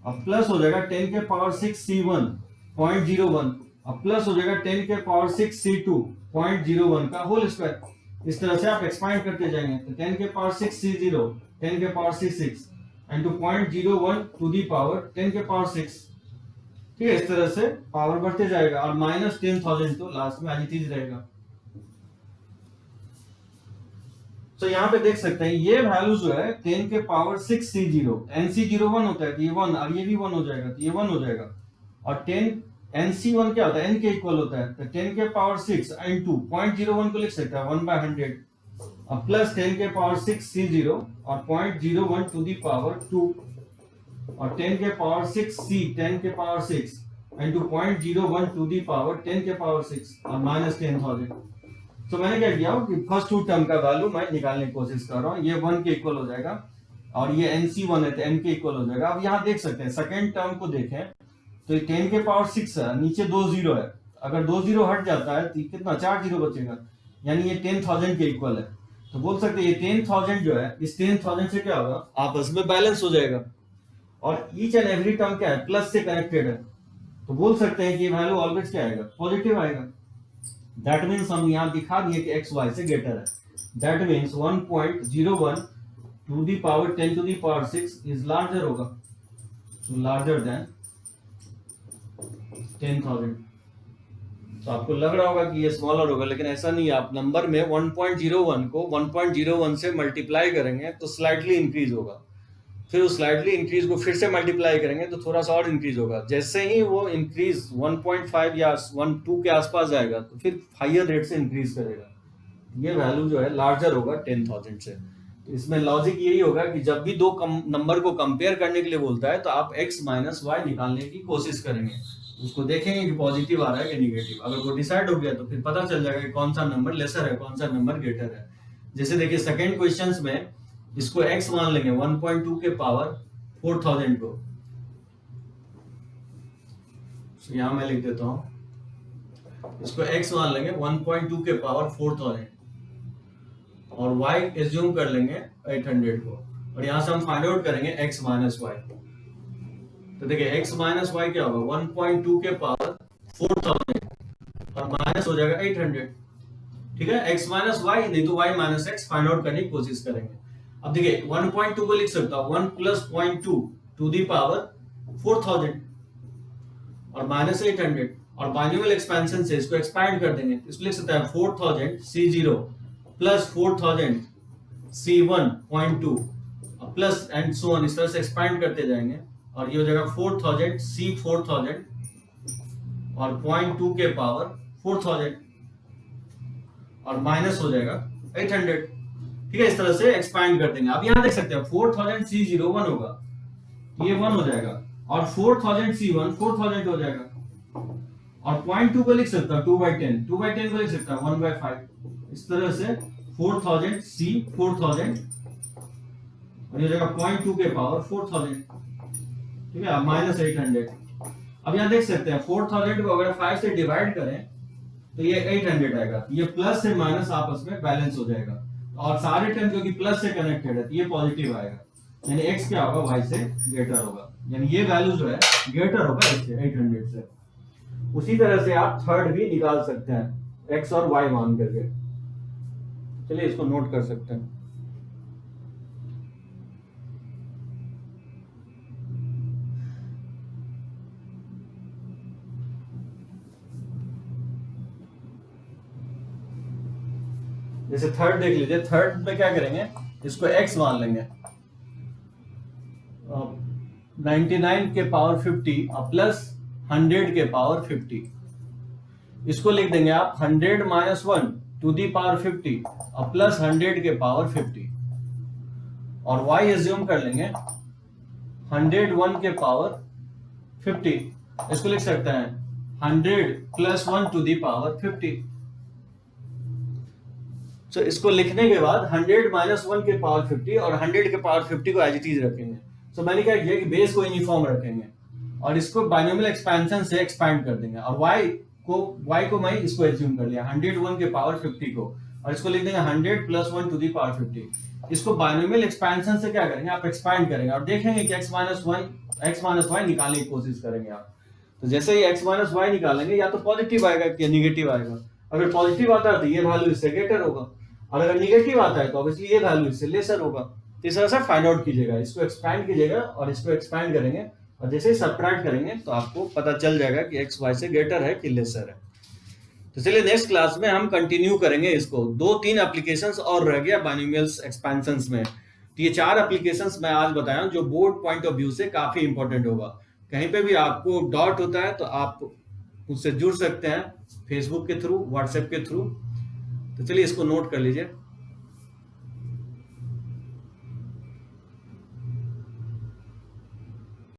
अब प्लस हो जाएगा 10 के पावर 6 C1 0.01, अब प्लस हो जाएगा 10 के पावर 6 C2 0.01 का होल स्क्वायर। इस तरह से आप एक्सपांड करते जाएंगे, तो 10 के पावर 6 C0, 10 के power 6 and to 0.01 to the power 10 के पावर 6। ठीक है, इस तरह से पावर बढ़ते जाएगा और माइनस 10,000 तो लास्ट में एज इट इज रहेगा। तो यहाँ पे देख सकते हैं ये वैल्यू जो है 10 के पावर 6 C0, NC0 1 होता है तो ये 1 और ये भी 1 हो जाएगा, तो ये 1 हो जाएगा। और 10 NC1 क्या होता है, n के इक्वल होता है, तो 10 के पावर 6 एंड 2 0.01 को लिख सकते हैं 1/100, अब प्लस 10 के पावर 6 C0 और 0.01 टू दी पावर 2 और 10 के पावर 6 C 10 के power 6 and to 0.01 to the power 10 के पावर 6 और माइनस 10,000। तो मैंने क्या किया कि फर्स्ट टू टर्म का वैल्यू मैं निकालने की कोशिश कर रहा हूँ, ये 1 के इक्वल हो जाएगा और ये NC1 है तो n के इक्वल हो जाएगा। अब यहाँ देख सकते हैं सेकेंड टर्म को देखें तो 10 के पावर 6 है, नीचे 2 जीरो है, अगर 2 जीरो हट जाता है तो कितना 4 जीरो बचेगा, यानी ये 10,000 के इक्वल है। तो बोल सकते हैं ये 10,000 जो है इस 10,000 से क्या होगा, आपस में बैलेंस हो जाएगा और ईच एंड एवरी टर्म क्या है, प्लस से कनेक्टेड है। तो बोल सकते हैं कि ये वैल्यू ऑलवेज क्या आएगा, पॉजिटिव आएगा। दैट मीन्स हम यहाँ दिखा दिए कि x y से ग्रेटर है। That means 1.01 to the power 10 to the power 6 is larger होगा, so larger than 10,000। तो आपको लग रहा होगा कि ये स्मॉलर होगा, लेकिन ऐसा नहीं है। आप नंबर में 1.01 को 1.01 से मल्टीप्लाई करेंगे तो स्लाइटली इंक्रीज होगा। फिर उस स्लाइडली इंक्रीज को फिर से मल्टीप्लाई करेंगे तो थोड़ा सा और इंक्रीज होगा। जैसे ही वो इंक्रीज 1.5 या 1.2 के आसपास जाएगा तो फिर हाइयर रेट से इंक्रीज करेगा। ये वैल्यू जो है लार्जर होगा 10,000 से। तो इसमें लॉजिक यही होगा कि जब भी दो नंबर को कंपेयर करने के लिए बोलता है तो आप x माइनस वाई निकालने की कोशिश करेंगे, उसको देखेंगे कि पॉजिटिव आ रहा है कि निगेटिव। अगर वो डिसाइड हो गया तो फिर पता चल जाएगा कि कौन सा नंबर लेसर है, कौन सा नंबर ग्रेटर है। जैसे देखिए सेकेंड क्वेश्चन में इसको x मान लेंगे 1.2 के पावर 4000 को, तो यहां मैं लिख देता हूं, इसको x मान लेंगे 1.2 के पावर 4000 और y एज्यूम कर लेंगे 800 को, और यहां से हम फाइंड आउट करेंगे x माइनस वाई। तो देखिए x माइनस वाई क्या होगा, 1.2 के पावर 4000 और माइनस हो जाएगा 800। ठीक है, x माइनस वाई नहीं तो y minus x find out करने की कोशिश करेंगे। अब देखिए 1.2 को लिख सकता हूं 1 प्लस 0.2 टू दी पावर 4000 और माइनस 800, और बाइनोमियल एक्सपेंशन से इसको एक्सपैंड कर देंगे। इसको लिख सकते हैं 4000 C0 plus 4000 C1.2 plus and so on, इस तरह से एक्सपैंड करते जाएंगे और ये हो जाएगा 4000 C4000 और 0.2 के पावर 4000 और माइनस हो जाएगा 800। ठीक है, इस तरह से एक्सपैंड कर देंगे। अब यहां देख सकते हैं 4000 C0 1 होगा, ये 1 हो जाएगा, और 4000 C1 4000 हो जाएगा, और 0.2 को लिख सकता हूं 2/10, 2/10 को लिख सकता हूं 1/5। इस तरह से 4000 C 4000 और ये हो जाएगा 0.2 के पावर 4000। ठीक है, माइनस 800। अब यहां देख सकते हैं 4000 को अगर 5 से डिवाइड करें तो ये 800 आएगा। ये प्लस से माइनस आपस में बैलेंस हो जाएगा, और सारे टर्म क्योंकि प्लस से कनेक्टेड है तो ये पॉजिटिव आएगा, यानी x क्या होगा y से ग्रेटर होगा, यानी ये वैल्यू जो है ग्रेटर होगा इससे 800 से। उसी तरह से आप थर्ड भी निकाल सकते हैं x और y मान करके। चलिए इसको नोट कर सकते हैं। जैसे थर्ड देख लीजिए, थर्ड में क्या करेंगे, इसको x मान लेंगे 99 के पावर 50 और प्लस 100 के पावर 50। इसको लिख देंगे आप 100 माइनस 1 टू दी पावर 50 और प्लस 100 के पावर 50, और y एज्यूम कर लेंगे 101 के पावर 50। इसको लिख सकते हैं 100 प्लस 1 टू दी पावर 50। तो इसको लिखने के बाद 100 माइनस 1 के पावर 50 और 100 के पावर 50 को एज इट इज रखेंगे। तो मैंने क्या किया कि बेस को यूनिफॉर्म रखेंगे और इसको बाइनोमियल एक्सपेंशन से एक्सपैंड कर देंगे, और y को मैं इसको एज्यूम कर लिया 101 के पावर 50 को, और इसको लिख देंगे 100 प्लस 1 टू दी पावर 50। इसको बाइनोमियल एक्सपेंशन से क्या करेंगे, आप एक्सपैंड करेंगे और देखेंगे कि x माइनस y निकालने की कोशिश करेंगे आप। तो जैसे ही x माइनस वाई निकालेंगे या तो पॉजिटिव आएगा या निगेटिव आएगा। अगर पॉजिटिव आता है तो ये वैल्यू इससे ग्रेटर होगा, और अगर निगेटिव आता है तो ऑब्वियसली ये वैल्यू इससे लेसर होगा। तो इस तरह से फाइंड आउट कीजिएगा, इसको एक्सपैंड कीजिएगा और इसको एक्सपैंड करेंगे, और जैसे ही सब्ट्रैक्ट करेंगे तो आपको पता चल जाएगा कि x y से ग्रेटर है कि लेसर है। तो चलिए नेक्स्ट क्लास में हम कंटिन्यू करेंगे इसको। 2-3 एप्लीकेशंस और रह गया बाइनोमियल्स एक्सपेंशंस में। तो ये 4 एप्लीकेशंस मैं आज बताया जो बोर्ड पॉइंट ऑफ व्यू से काफी इंपॉर्टेंट होगा। कहीं पे भी आपको डाउट होता है तो आप मुझसे जुड़ सकते हैं फेसबुक के थ्रू, व्हाट्सएप के थ्रू। तो चलिए इसको नोट कर लीजिए।